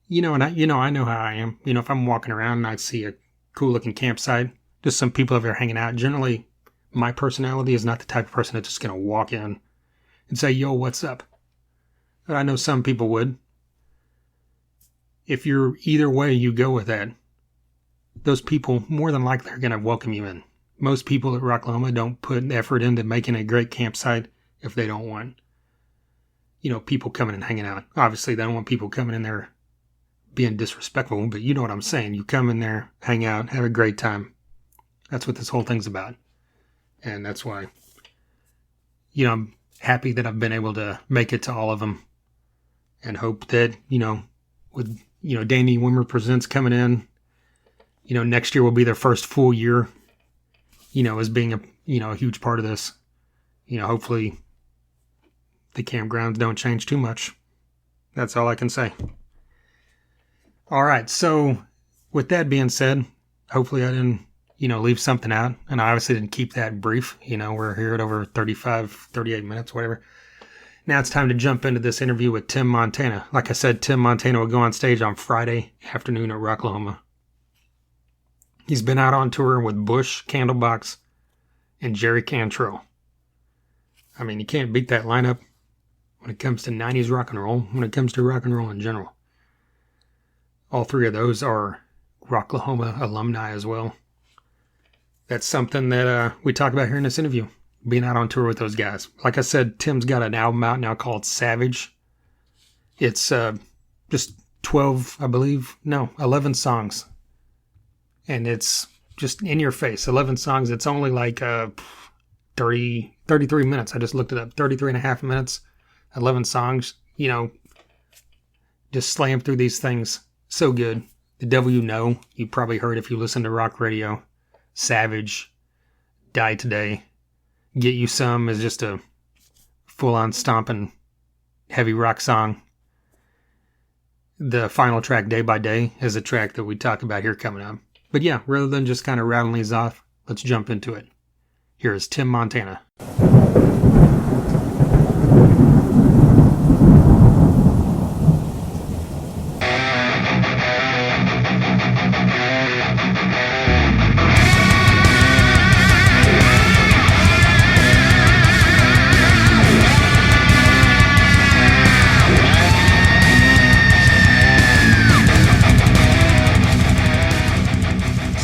[SPEAKER 2] And I know how I am. If I'm walking around and I see a cool looking campsite, just some people over there hanging out. Generally, my personality is not the type of person that's just going to walk in and say, yo, what's up? But I know some people would. If you're either way you go with that, those people more than likely are going to welcome you in. Most people at Rocklahoma don't put effort into making a great campsite if they don't want, people coming and hanging out. Obviously, they don't want people coming in there being disrespectful, but you know what I'm saying. You come in there, hang out, have a great time. That's what this whole thing's about. And that's why, I'm happy that I've been able to make it to all of them and hope that, with, Danny Wimmer Presents coming in, next year will be their first full year, as being a huge part of this. Hopefully the campgrounds don't change too much. That's all I can say. All right. So with that being said, hopefully I didn't, leave something out. And I obviously didn't keep that brief. We're here at over 38 minutes, whatever. Now it's time to jump into this interview with Tim Montana. Like I said, Tim Montana will go on stage on Friday afternoon at Rocklahoma. He's been out on tour with Bush, Candlebox, and Jerry Cantrell. You can't beat that lineup when it comes to 90s rock and roll, when it comes to rock and roll in general. All three of those are Rocklahoma alumni as well. That's something that we talk about here in this interview, being out on tour with those guys. Like I said, Tim's got an album out now called Savage. It's just 11 songs. And it's just in your face, 11 songs. It's only like 33 minutes. I just looked it up, 33 and a half minutes, 11 songs, just slam through these things. So good. The Devil You Know, you probably heard if you listen to rock radio. Savage, Die Today, Get You Some is just a full on stomping heavy rock song. The final track, Day by Day, is a track that we talk about here coming up. But yeah, rather than just kind of rattling these off, let's jump into it. Here is Tim Montana.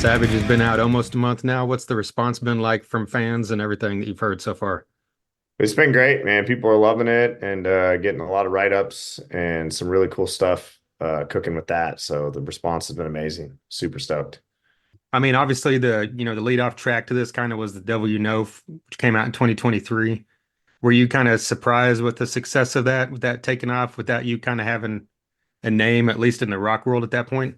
[SPEAKER 2] Savage has been out almost a month now. What's the response been like from fans and everything that you've heard so far?
[SPEAKER 1] It's been great, man. People are loving it and getting a lot of write-ups and some really cool stuff cooking with that. So the response has been amazing. Super stoked.
[SPEAKER 2] I mean, obviously the lead off track to this kind of was The Devil You Know, which came out in 2023. Were you kind of surprised with the success of that, with that taking off, without you kind of having a name, at least in the rock world at that point?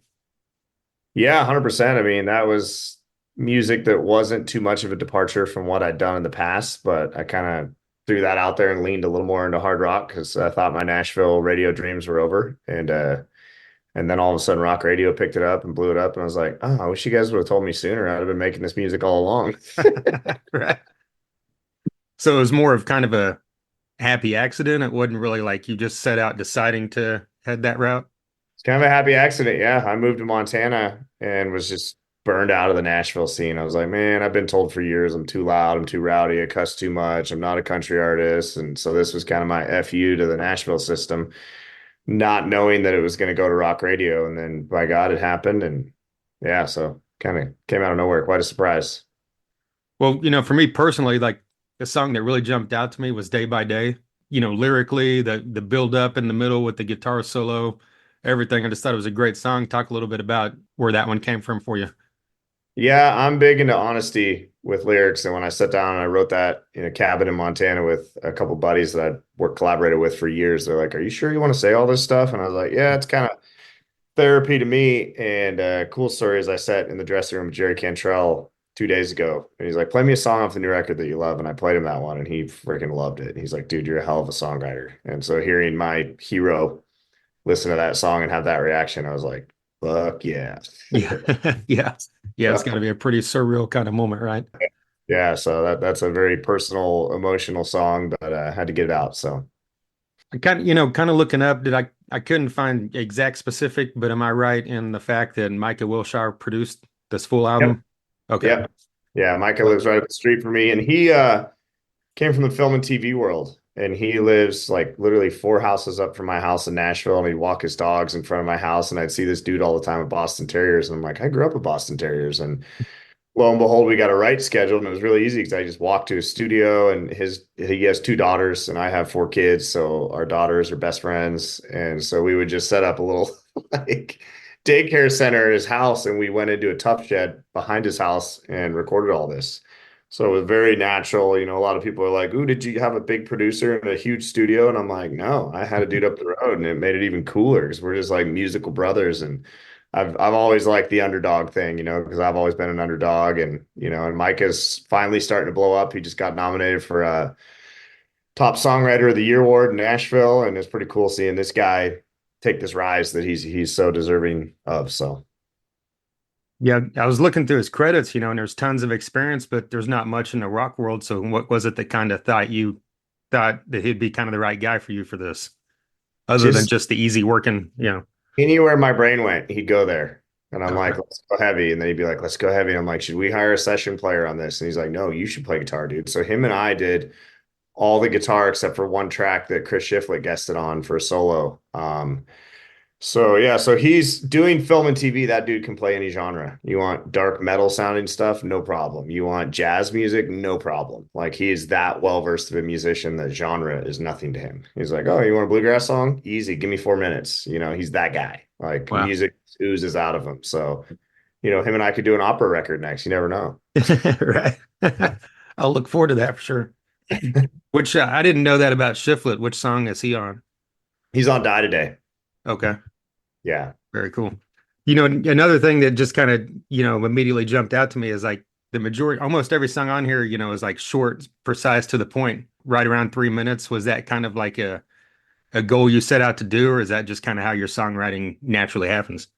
[SPEAKER 1] Yeah, 100%. I mean, that was music that wasn't too much of a departure from what I'd done in the past, but I kind of threw that out there and leaned a little more into hard rock because I thought my Nashville radio dreams were over. And then all of a sudden rock radio picked it up and blew it up. And I was like, oh, I wish you guys would have told me sooner. I'd have been making this music all along.
[SPEAKER 2] Right. So it was more of kind of a happy accident. It wasn't really like you just set out deciding to head that route.
[SPEAKER 1] It's kind of a happy accident. Yeah. I moved to Montana and was just burned out of the Nashville scene. I was like, man, I've been told for years I'm too loud, I'm too rowdy, I cuss too much, I'm not a country artist. And so this was kind of my FU to the Nashville system, not knowing that it was going to go to rock radio. And then by God, it happened. And yeah, so kind of came out of nowhere. Quite a surprise.
[SPEAKER 2] Well, for me personally, like the song that really jumped out to me was Day by Day. Lyrically, the build up in the middle with the guitar solo, everything. I just thought it was a great song. Talk a little bit about where that one came from for you.
[SPEAKER 1] Yeah, I'm big into honesty with lyrics. And when I sat down and I wrote that in a cabin in Montana with a couple buddies that I'd worked collaborated with for years, they're like, are you sure you want to say all this stuff? And I was like, yeah, it's kind of therapy to me. And cool story is I sat in the dressing room with Jerry Cantrell 2 days ago. And he's like, play me a song off the new record that you love. And I played him that one and he freaking loved it. And he's like, dude, you're a hell of a songwriter. And so hearing my hero listen to that song and have that reaction, I was like, fuck yeah.
[SPEAKER 2] Yeah. Yeah. Yeah. It's got to be a pretty surreal kind of moment, right?
[SPEAKER 1] Yeah. So that's a very personal, emotional song, but I had to get it out. So
[SPEAKER 2] I kind of looking up, I couldn't find exact specific, but am I right in the fact that Micah Wilshire produced this full album?
[SPEAKER 1] Yep.
[SPEAKER 2] Okay.
[SPEAKER 1] Yep. Yeah. Micah lives right up the street from me and he came from the film and TV world. And he lives like literally 4 houses up from my house in Nashville. And he'd walk his dogs in front of my house. And I'd see this dude all the time with Boston Terriers. And I'm like, I grew up with Boston Terriers. And lo and behold, we got a write scheduled. And it was really easy because I just walked to his studio and he has 2 daughters and I have 4 kids. So our daughters are best friends. And so we would just set up a little like daycare center at his house. And we went into a tough shed behind his house and recorded all this. So it was very natural. A lot of people are like, ooh, did you have a big producer and a huge studio? And I'm like, no, I had a dude up the road and it made it even cooler because we're just like musical brothers. And I've always liked the underdog thing, because I've always been an underdog and Micah's finally starting to blow up. He just got nominated for a top songwriter of the year award in Nashville. And it's pretty cool seeing this guy take this rise that he's so deserving of. So.
[SPEAKER 2] Yeah, I was looking through his credits, and there's tons of experience, but there's not much in the rock world. So what was it that kind of thought that he'd be kind of the right guy for you for this, other than just the easy working,
[SPEAKER 1] Anywhere my brain went, he'd go there. And I'm like, let's go heavy. And then he'd be like, let's go heavy. And I'm like, should we hire a session player on this? And he's like, no, you should play guitar, dude. So him and I did all the guitar except for one track that Chris Shiflett guested on for a solo. So he's doing film and TV. That dude can play any genre. You want dark metal sounding stuff? No problem. You want jazz music? No problem. Like he is that well versed of a musician that genre is nothing to him. He's like, oh, you want a bluegrass song? Easy. Give me 4 minutes. He's that guy. Like wow. Music oozes out of him. So, him and I could do an opera record next. You never know.
[SPEAKER 2] Right. I'll look forward to that for sure. Which I didn't know that about Shiflett. Which song is he on?
[SPEAKER 1] He's on Die Today.
[SPEAKER 2] Okay.
[SPEAKER 1] Yeah.
[SPEAKER 2] Very cool. Another thing that just kind of, immediately jumped out to me is like the majority, almost every song on here, is like short, precise, to the point. right around 3 minutes. Was that kind of like a goal you set out to do, or is that just kind of how your songwriting naturally happens?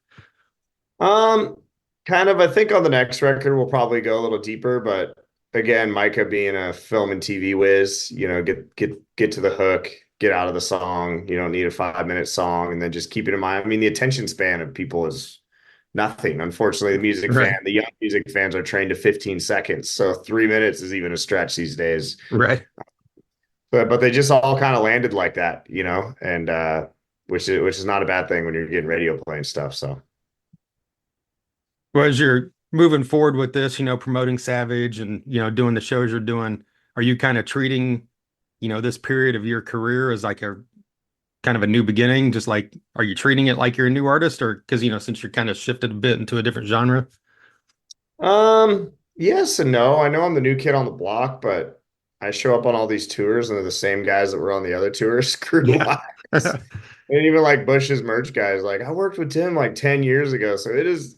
[SPEAKER 1] Um, Kind of. I think on the next record we'll probably go a little deeper, but again, Micah being a film and TV whiz, get to the hook, get out of the song. You don't need a 5 minute song, and then just keep it in mind. I mean, the attention span of people is nothing. Unfortunately,
[SPEAKER 2] Right,
[SPEAKER 1] the young music fans are trained to 15 seconds, so 3 minutes is even a stretch these days.
[SPEAKER 2] right.
[SPEAKER 1] But they just all kind of landed like that, and which is not a bad thing when you're getting radio playing stuff. So.
[SPEAKER 2] Well, as you're moving forward with this, promoting Savage and, doing the shows you're doing, are you kind of treating, this period of your career as like a kind of a new beginning? Just like, are you treating it like you're a new artist or because, since you're kind of shifted a bit into a different genre?
[SPEAKER 1] Yes and no. I know I'm the new kid on the block, but I show up on all these tours and they're the same guys that were on the other tours, crew
[SPEAKER 2] Yeah.
[SPEAKER 1] wise. And even like Bush's merch guys, like I worked with Tim like 10 years ago. So it is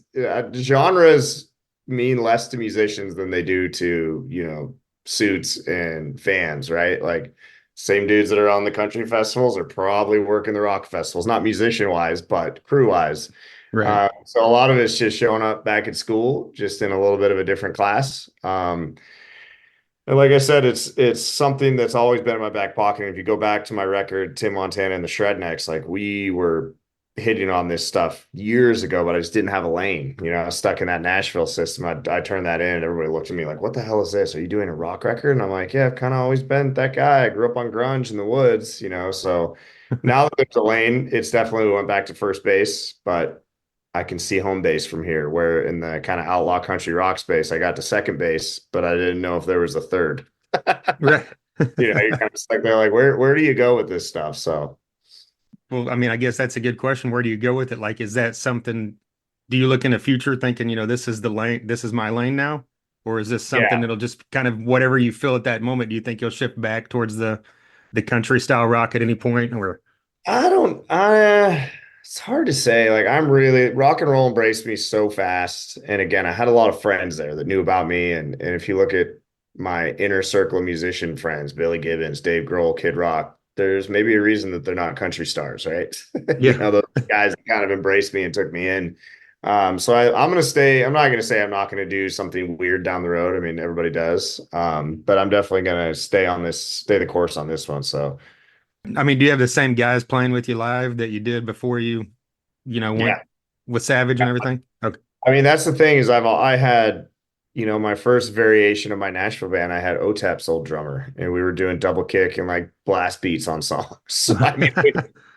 [SPEAKER 1] genres mean less to musicians than they do to, suits and fans, right? Like same dudes that are on the country festivals are probably working the rock festivals, not musician wise, but crew wise.
[SPEAKER 2] Right.
[SPEAKER 1] So a lot of it's just showing up back at school, just in a little bit of a different class. And like I said, it's something that's always been in my back pocket. If you go back to my record, Tim Montana and the Shrednecks, like we were hitting on this stuff years ago, but I just didn't have a lane. I was stuck in that Nashville system. I turned that in, and everybody looked at me like, "What the hell is this? Are you doing a rock record?" And I'm like, "Yeah, I've kind of always been that guy. I grew up on grunge in the woods. So now that there's a lane, it's definitely went back to first base, but I can see home base from here, where in the kind of outlaw country rock space, I got to second base, but I didn't know if there was a third.
[SPEAKER 2] Right.
[SPEAKER 1] You're kind of stuck there, like, where do you go with this stuff? So,
[SPEAKER 2] Well, I mean, I guess that's a good question. Where do you go with it? Like, is that something, do you look in the future thinking, this is the lane, this is my lane now? Or is this something
[SPEAKER 1] yeah,
[SPEAKER 2] that'll just kind of whatever you feel at that moment? Do you think you'll shift back towards the country style rock at any point? Or
[SPEAKER 1] I don't, it's hard to say. Like, rock and roll embraced me so fast. And again, I had a lot of friends there that knew about me. And if you look at my inner circle of musician friends, Billy Gibbons, Dave Grohl, Kid Rock, there's maybe a reason that they're not country stars, right?
[SPEAKER 2] yeah.
[SPEAKER 1] Those guys that kind of embraced me and took me in. So I'm going to stay. I'm not going to say I'm not going to do something weird down the road. I mean, everybody does. But I'm definitely going to stay the course on this one. So,
[SPEAKER 2] I mean, do you have the same guys playing with you live that you did before you, went
[SPEAKER 1] yeah.
[SPEAKER 2] with Savage and everything? Okay.
[SPEAKER 1] I mean, that's the thing is I had, my first variation of my Nashville band, I had OTEP's old drummer, and we were doing double kick and like blast beats on songs. So I mean,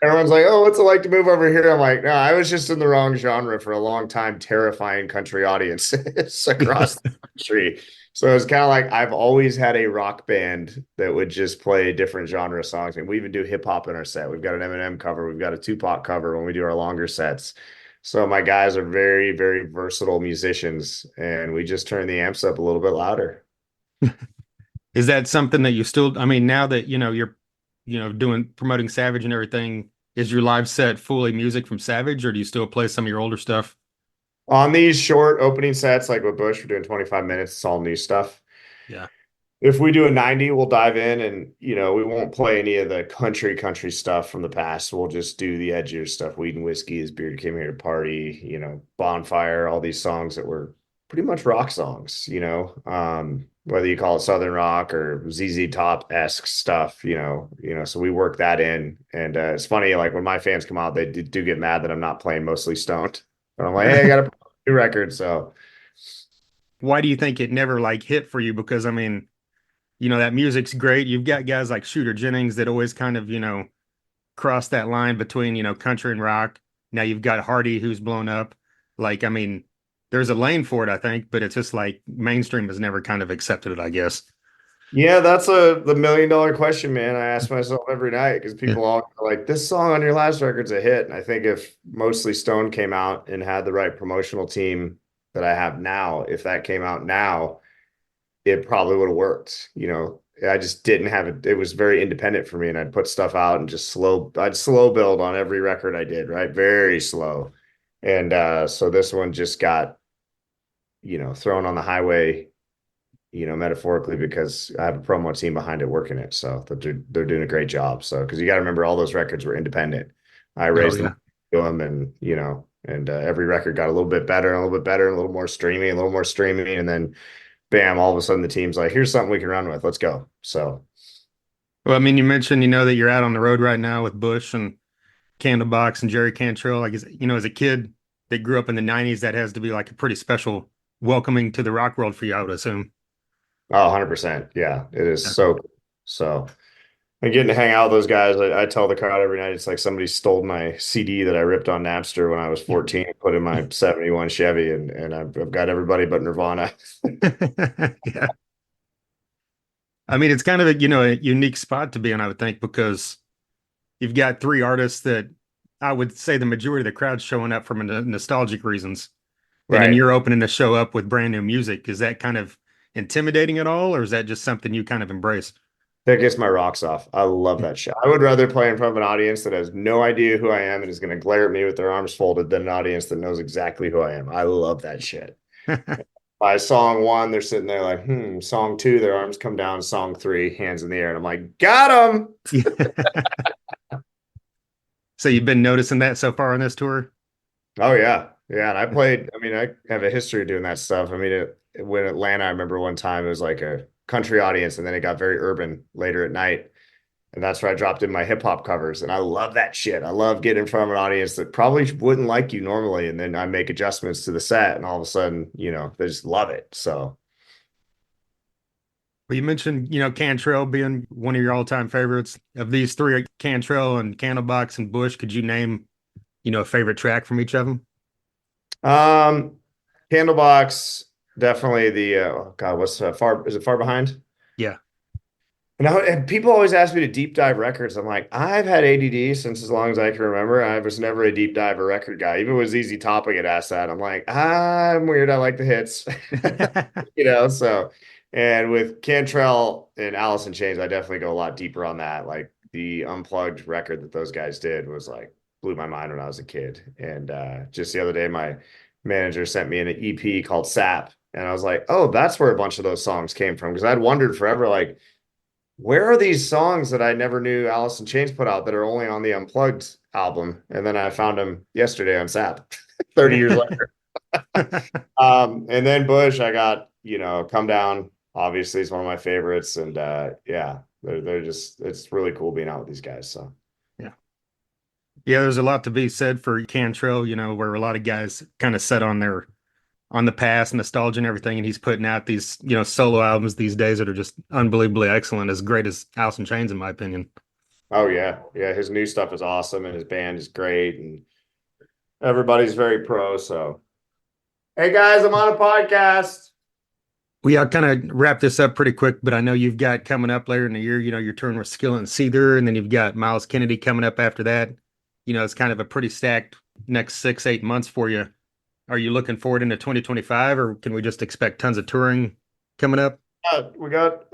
[SPEAKER 1] everyone's like, "Oh, what's it like to move over here?" I'm like, "No, I was just in the wrong genre for a long time, terrifying country audiences across the country." So it's kind of like I've always had a rock band that would just play different genre songs. And we even do hip hop in our set. We've got an Eminem cover, we've got a Tupac cover when we do our longer sets. So my guys are very, very versatile musicians, and we just turn the amps up a little bit louder.
[SPEAKER 2] Is that something that you still, I mean, now that, you're, doing promoting Savage and everything, is your live set fully music from Savage or do you still play some of your older stuff?
[SPEAKER 1] On these short opening sets, like with Bush, we're doing 25 minutes. It's all new stuff.
[SPEAKER 2] Yeah.
[SPEAKER 1] If we do a 90, we'll dive in and, we won't play any of the country stuff from the past. We'll just do the edgier stuff. Weed and Whiskey, His Beard Came Here to Party, Bonfire, all these songs that were pretty much rock songs. Whether you call it Southern rock or ZZ Top-esque stuff. So we work that in. And it's funny, like when my fans come out, they do get mad that I'm not playing mostly stoned. But I'm like, hey, I got a new record. So
[SPEAKER 2] Why do you think it never like hit for you? Because I mean, that music's great. You've got guys like Shooter Jennings that always kind of, cross that line between, country and rock. Now you've got Hardy who's blown up. Like, I mean, there's a lane for it, I think, but it's just like mainstream has never kind of accepted it, I guess.
[SPEAKER 1] yeah, that's the $1 million question, man. I ask myself every night because
[SPEAKER 2] Yeah.
[SPEAKER 1] people all are like, this song on your last record's a hit. And I think if Mostly Stone came out and had the right promotional team that I have now, if that came out now, it probably would have worked. I just didn't have it. It was very independent for me, and I'd put stuff out and I'd slow build on every record I did, right? Very slow. And so this one just got, thrown on the highway metaphorically because I have a promo team behind it working it. So they're doing a great job. So, because you got to remember all those records were independent. I
[SPEAKER 2] Oh
[SPEAKER 1] raised them
[SPEAKER 2] yeah.
[SPEAKER 1] to them and every record got a little bit better, and a little bit better, and a little more streaming, a little more streaming. And then bam, all of a sudden the team's like, here's something we can run with. Let's go. So,
[SPEAKER 2] Well, I mean, you mentioned, that you're out on the road right now with Bush and Candlebox and Jerry Cantrell. Like, as a kid that grew up in the '90s, that has to be like a pretty special welcoming to the rock world for you, I would assume.
[SPEAKER 1] oh, 100%. Yeah, it is
[SPEAKER 2] Yeah.
[SPEAKER 1] so cool. So, and getting to hang out with those guys, I tell the crowd every night, it's like somebody stole my CD that I ripped on Napster when I was 14 and put in my 71 Chevy, and I've got everybody but Nirvana.
[SPEAKER 2] Yeah. I mean, it's kind of a unique spot to be in, I would think, because you've got three artists that I would say the majority of the crowd's showing up from nostalgic reasons. And then
[SPEAKER 1] Right.
[SPEAKER 2] you're opening the show up with brand new music. Is that kind of intimidating at all, or is that just something you kind of embrace?
[SPEAKER 1] That gets my rocks off. I love that shit. I would rather play in front of an audience that has no idea who I am and is going to glare at me with their arms folded than an audience that knows exactly who I am. I love that shit. By song one, they're sitting there like, Song two, their arms come down. Song three, hands in the air. And I'm like, got him.
[SPEAKER 2] So you've been noticing that so far on this tour?
[SPEAKER 1] Oh, yeah. Yeah. And I mean, I have a history of doing that stuff. I mean, when Atlanta, I remember one time it was like a country audience and then it got very urban later at night. And that's where I dropped in my hip hop covers. And I love that shit. I love getting in front of an audience that probably wouldn't like you normally. And then I make adjustments to the set, and all of a sudden, they just love it. So,
[SPEAKER 2] Well, you mentioned, Cantrell being one of your all-time favorites. Of these three, Cantrell and Candlebox and Bush, could you name, a favorite track from each of them?
[SPEAKER 1] um, Candlebox, definitely oh God, what's is it Far Behind?
[SPEAKER 2] Yeah.
[SPEAKER 1] And people always ask me to deep dive records. I'm like, I've had ADD since as long as I can remember. I was never a deep dive or record guy. Even with ZZ Top, I get asked that. I'm like, I'm weird. I like the hits, So, and with Cantrell and Alice in Chains, I definitely go a lot deeper on that. Like the unplugged record that those guys did was like blew my mind when I was a kid. And just the other day, my manager sent me an EP called Sap, and I was like, oh, that's where a bunch of those songs came from, because I'd wondered forever, like, where are these songs that I never knew Alice in Chains put out that are only on the Unplugged album? And then I found them yesterday on Sap, 30 years later. And then Bush, I got, Come Down, obviously is one of my favorites. And yeah, they're just, it's really cool being out with these guys. So,
[SPEAKER 2] Yeah. Yeah, there's a lot to be said for Cantrell, where a lot of guys kind of set on the past, nostalgia and everything, and he's putting out these, solo albums these days that are just unbelievably excellent, as great as Alice in Chains, in my opinion.
[SPEAKER 1] oh, yeah. Yeah. His new stuff is awesome and his band is great. And everybody's very pro. So, hey guys, I'm on a podcast.
[SPEAKER 2] We kind of wrap this up pretty quick, but I know you've got coming up later in the year, your turn with Skill and Seether, and then you've got Miles Kennedy coming up after that. It's kind of a pretty stacked next 6, 8 months for you. Are you looking forward into 2025, or can we just expect tons of touring coming up?
[SPEAKER 1] I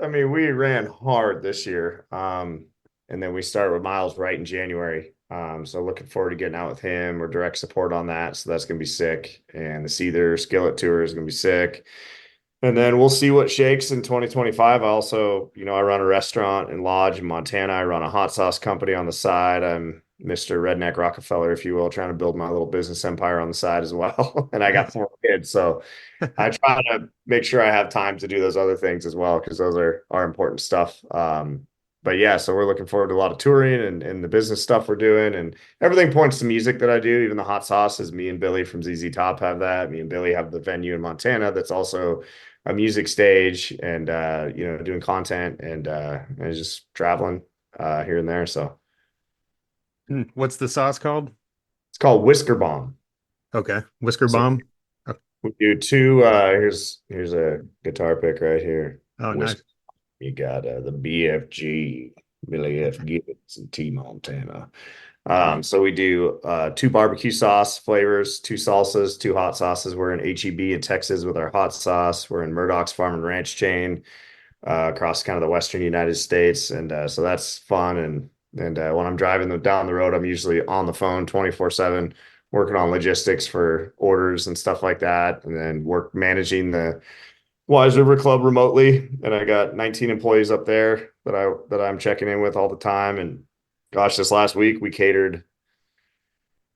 [SPEAKER 1] mean, we ran hard this year. And then we started with Miles right in January. So looking forward to getting out with him or direct support on that. So that's going to be sick. And the Seether Skillet Tour is going to be sick. And then we'll see what shakes in 2025. I also, I run a restaurant and lodge in Montana. I run a hot sauce company on the side. I'm Mr. Redneck Rockefeller, if you will, trying to build my little business empire on the side as well. And I got
[SPEAKER 2] Nice.
[SPEAKER 1] 4 kids. So I try to make sure I have time to do those other things as well, because those are important stuff. But yeah, so we're looking forward to a lot of touring and the business stuff we're doing, and everything points to music that I do. Even the hot sauce is me and Billy from ZZ Top have that. Me and Billy have the venue in Montana that's also a music stage, and doing content and just traveling here and there. So
[SPEAKER 2] What's the sauce called?
[SPEAKER 1] it's called Whisker Bomb.
[SPEAKER 2] Okay, Whisker
[SPEAKER 1] So
[SPEAKER 2] Bomb. Oh,
[SPEAKER 1] we do two. Here's a guitar pick right here.
[SPEAKER 2] oh, nice.
[SPEAKER 1] Whisker. You got the BFG, Billy F. Gibbons, and T Montana. So we do two barbecue sauce flavors, two salsas, two hot sauces. We're in HEB in Texas with our hot sauce. We're in Murdoch's Farm and Ranch chain across kind of the Western United States, and so that's fun. And when I'm driving them down the road, I'm usually on the phone 24/7, working on logistics for orders and stuff like that, and then work managing the Wise River Club remotely, and I got 19 employees up there that I'm checking in with all the time. And gosh, this last week we catered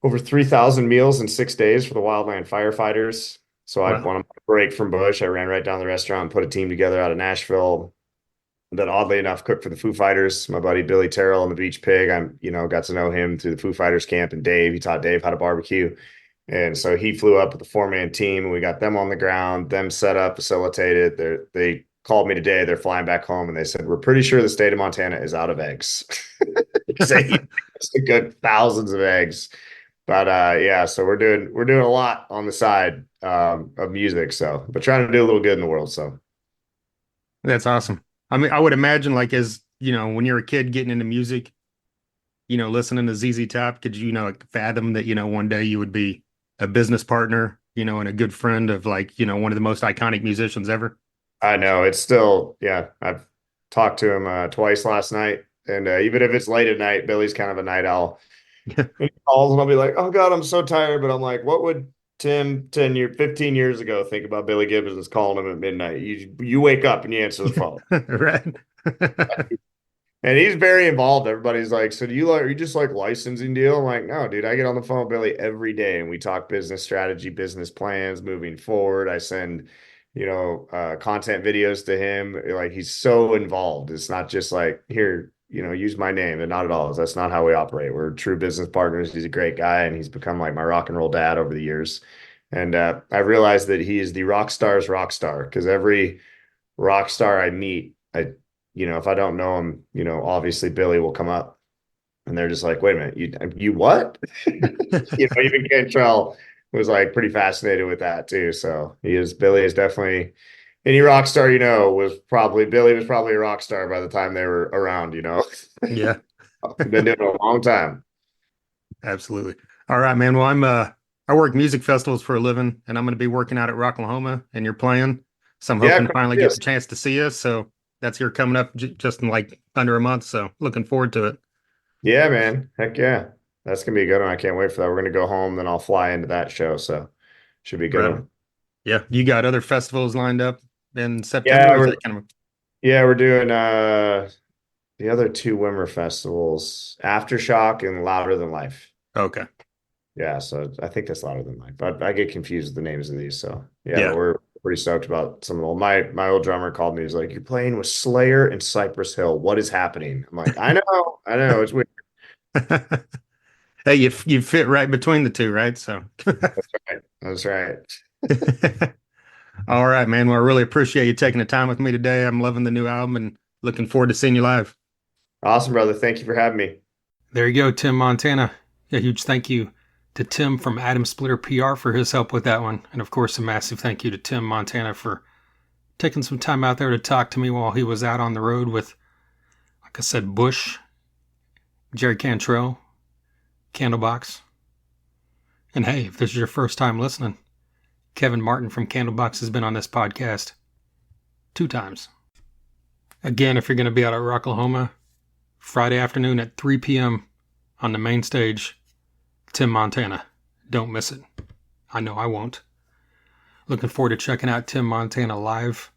[SPEAKER 1] over 3,000 meals in 6 days for the wildland firefighters. So I
[SPEAKER 2] Wow.
[SPEAKER 1] on a break from Bush, I ran right down the restaurant and put a team together out of Nashville that oddly enough cooked for the Foo Fighters. My buddy Billy Terrell and the Beach Pig. Got to know him through the Foo Fighters camp, and Dave. He taught Dave how to barbecue. And so he flew up with a 4-man team, and we got them on the ground, them set up, facilitated. They called me today. They're flying back home, and they said, "We're pretty sure the state of Montana is out of eggs." They used to cook thousands of eggs. But yeah, so we're doing a lot on the side of music. So, but trying to do a little good in the world. So
[SPEAKER 2] That's awesome. I mean, I would imagine like as, when you're a kid getting into music, listening to ZZ Top, could you, like, fathom that, one day you would be a business partner, and a good friend of like, one of the most iconic musicians ever?
[SPEAKER 1] I know it's still, yeah. I've talked to him twice last night, and even if it's late at night, Billy's kind of a night owl. And he calls, and I'll be like, "Oh God, I'm so tired." But I'm like, "What would Tim 15 years ago think about Billy Gibbons calling him at midnight? You wake up and you answer the phone."
[SPEAKER 2] Right.
[SPEAKER 1] And he's very involved. Everybody's like, "So do you like, are you just like licensing deal?" I'm like, "No, dude, I get on the phone with Billy every day and we talk business strategy, business plans moving forward. I send, content videos to him. Like he's so involved. It's not just like, here, use my name." And not at all. That's not how we operate. We're true business partners. He's a great guy and he's become like my rock and roll dad over the years. And I realized that he is the rock star's rock star because every rock star I meet, if I don't know him, obviously Billy will come up and they're just like, "Wait a minute, you what?" Even Cantrell was like pretty fascinated with that too. So Billy is definitely any rock star, Billy was probably a rock star by the time they were around.
[SPEAKER 2] Yeah,
[SPEAKER 1] Been doing it a long time.
[SPEAKER 2] absolutely. All right, man. Well, I work music festivals for a living, and I'm going to be working out at Rocklahoma, and you're playing. So I'm
[SPEAKER 1] Yeah,
[SPEAKER 2] hoping to finally get
[SPEAKER 1] yes.
[SPEAKER 2] the chance to see you. So that's here coming up just in like under a month. So looking forward to it.
[SPEAKER 1] Yeah, man. Heck yeah. That's gonna be a good one. I can't wait for that. We're gonna go home, then I'll fly into that show. So should be a good
[SPEAKER 2] Right
[SPEAKER 1] one.
[SPEAKER 2] on. Yeah. You got other festivals lined up in September?
[SPEAKER 1] Yeah,
[SPEAKER 2] Or is
[SPEAKER 1] we're
[SPEAKER 2] that kind of
[SPEAKER 1] yeah, we're doing the other two Wimmer festivals, Aftershock and Louder Than Life.
[SPEAKER 2] okay?
[SPEAKER 1] Yeah, so I think that's Louder Than Life. But I get confused with the names of these. So yeah, but
[SPEAKER 2] Yeah.
[SPEAKER 1] we're pretty stoked about some of the my old drummer called me. He's like, "You're playing with Slayer and Cypress Hill. What is happening?" I'm like, I know, it's weird.
[SPEAKER 2] Hey, you fit right between the two, right? So,
[SPEAKER 1] Right. That's right.
[SPEAKER 2] all right, man. Well, I really appreciate you taking the time with me today. I'm loving the new album and looking forward to seeing you live.
[SPEAKER 1] Awesome, brother. Thank you for having me.
[SPEAKER 2] There you go, Tim Montana. A huge thank you to Tim from Adam Splitter PR for his help with that one. And of course, a massive thank you to Tim Montana for taking some time out there to talk to me while he was out on the road with, like I said, Bush, Jerry Cantrell, Candlebox. And hey, if this is your first time listening, Kevin Martin from Candlebox has been on this podcast 2 times. Again, if you're going to be out at Rocklahoma, Friday afternoon at 3 p.m. on the main stage, Tim Montana. Don't miss it. I know I won't. Looking forward to checking out Tim Montana live.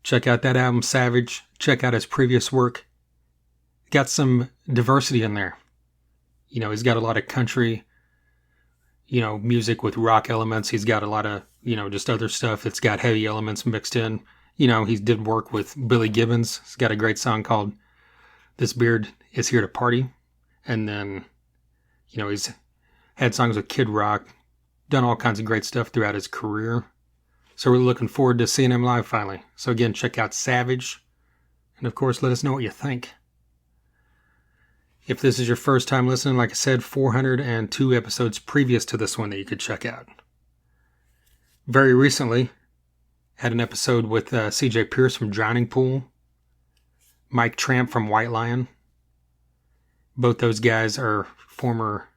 [SPEAKER 2] Check out that album, Savage. Check out his previous work. Got some diversity in there. He's got a lot of country, music with rock elements. He's got a lot of, just other stuff that's got heavy elements mixed in. He did work with Billy Gibbons. He's got a great song called This Beard Is Here to Party. And then, he's had songs with Kid Rock, done all kinds of great stuff throughout his career. So we're looking forward to seeing him live finally. So again, check out Savage. And of course, let us know what you think. If this is your first time listening, like I said, 402 episodes previous to this one that you could check out. Very recently, had an episode with CJ Pierce from Drowning Pool, Mike Tramp from White Lion. Both those guys are former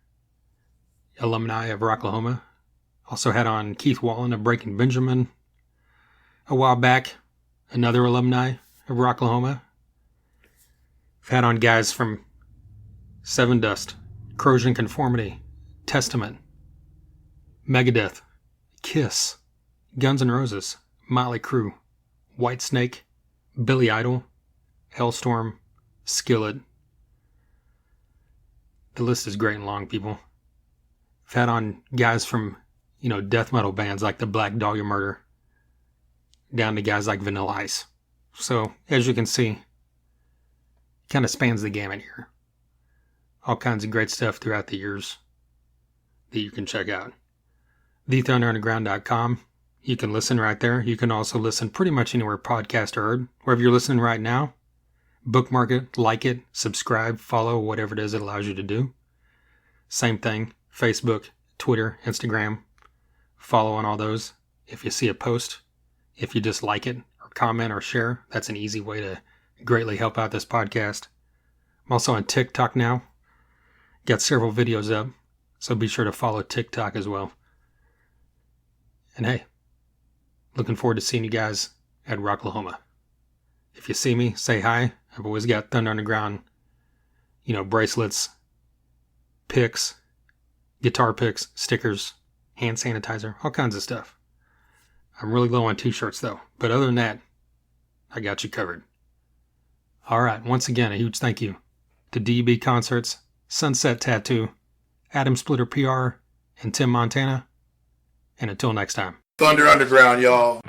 [SPEAKER 2] alumni of Rocklahoma. Also had on Keith Wallen of Breaking Benjamin. A while back, another alumni of Rocklahoma. I've had on guys from Seven Dust, Corrosion Conformity, Testament, Megadeth, Kiss, Guns N' Roses, Motley Crue, Whitesnake, Billy Idol, Hellstorm, Skillet. The list is great and long, people. I've had on guys from, death metal bands like the Black Dahlia Murder, down to guys like Vanilla Ice. So, as you can see, kind of spans the gamut here. All kinds of great stuff throughout the years that you can check out. TheThunderUnderground.com. You can listen right there. You can also listen pretty much anywhere podcasts are heard. Wherever you're listening right now, bookmark it, like it, subscribe, follow, whatever it is it allows you to do. Same thing, Facebook, Twitter, Instagram. Follow on all those. If you see a post, if you just like it or comment or share, that's an easy way to greatly help out this podcast. I'm also on TikTok now. Got several videos up, so be sure to follow TikTok as well. And hey, looking forward to seeing you guys at Rocklahoma. If you see me, say hi. I've always got Thunder Underground, bracelets, picks, guitar picks, stickers, hand sanitizer, all kinds of stuff. I'm really low on t-shirts though, but other than that, I got you covered. All right, once again, a huge thank you to DB Concerts, Sunset Tattoo, Adam Splitter PR, and Tim Montana. And until next time.
[SPEAKER 3] Thunder Underground, y'all.